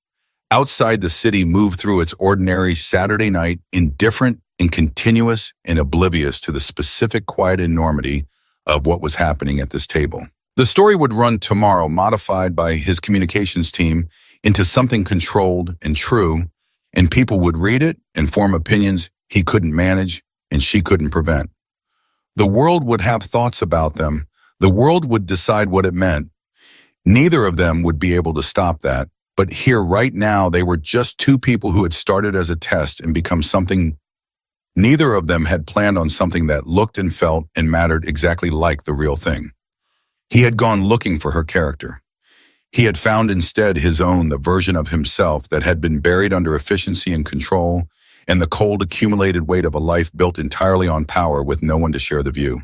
Outside, the city moved through its ordinary Saturday night, indifferent and continuous and oblivious to the specific quiet enormity of what was happening at this table. The story would run tomorrow, modified by his communications team into something controlled and true, and people would read it and form opinions he couldn't manage and she couldn't prevent. The world would have thoughts about them. The world would decide what it meant. Neither of them would be able to stop that. But here, right now, they were just two people who had started as a test and become something. Neither of them had planned on something that looked and felt and mattered exactly like the real thing. He had gone looking for her character. He had found instead his own, the version of himself that had been buried under efficiency and control and the cold accumulated weight of a life built entirely on power with no one to share the view.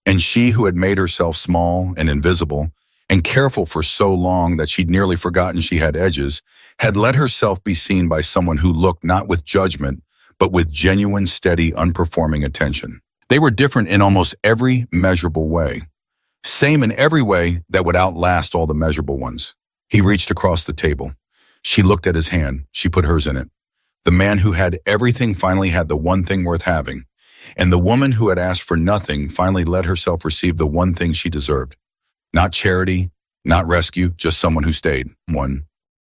And she who had made herself small and invisible and careful for so long that she'd nearly forgotten she had edges, had let herself be seen by someone who looked not with judgment, but with genuine, steady, unperforming attention. They were different in almost every measurable way. Same in every way that would outlast all the measurable ones. He reached across the table. She looked at his hand. She put hers in it. The man who had everything finally had the one thing worth having. And the woman who had asked for nothing finally let herself receive the one thing she deserved. Not charity, not rescue, just someone who stayed. One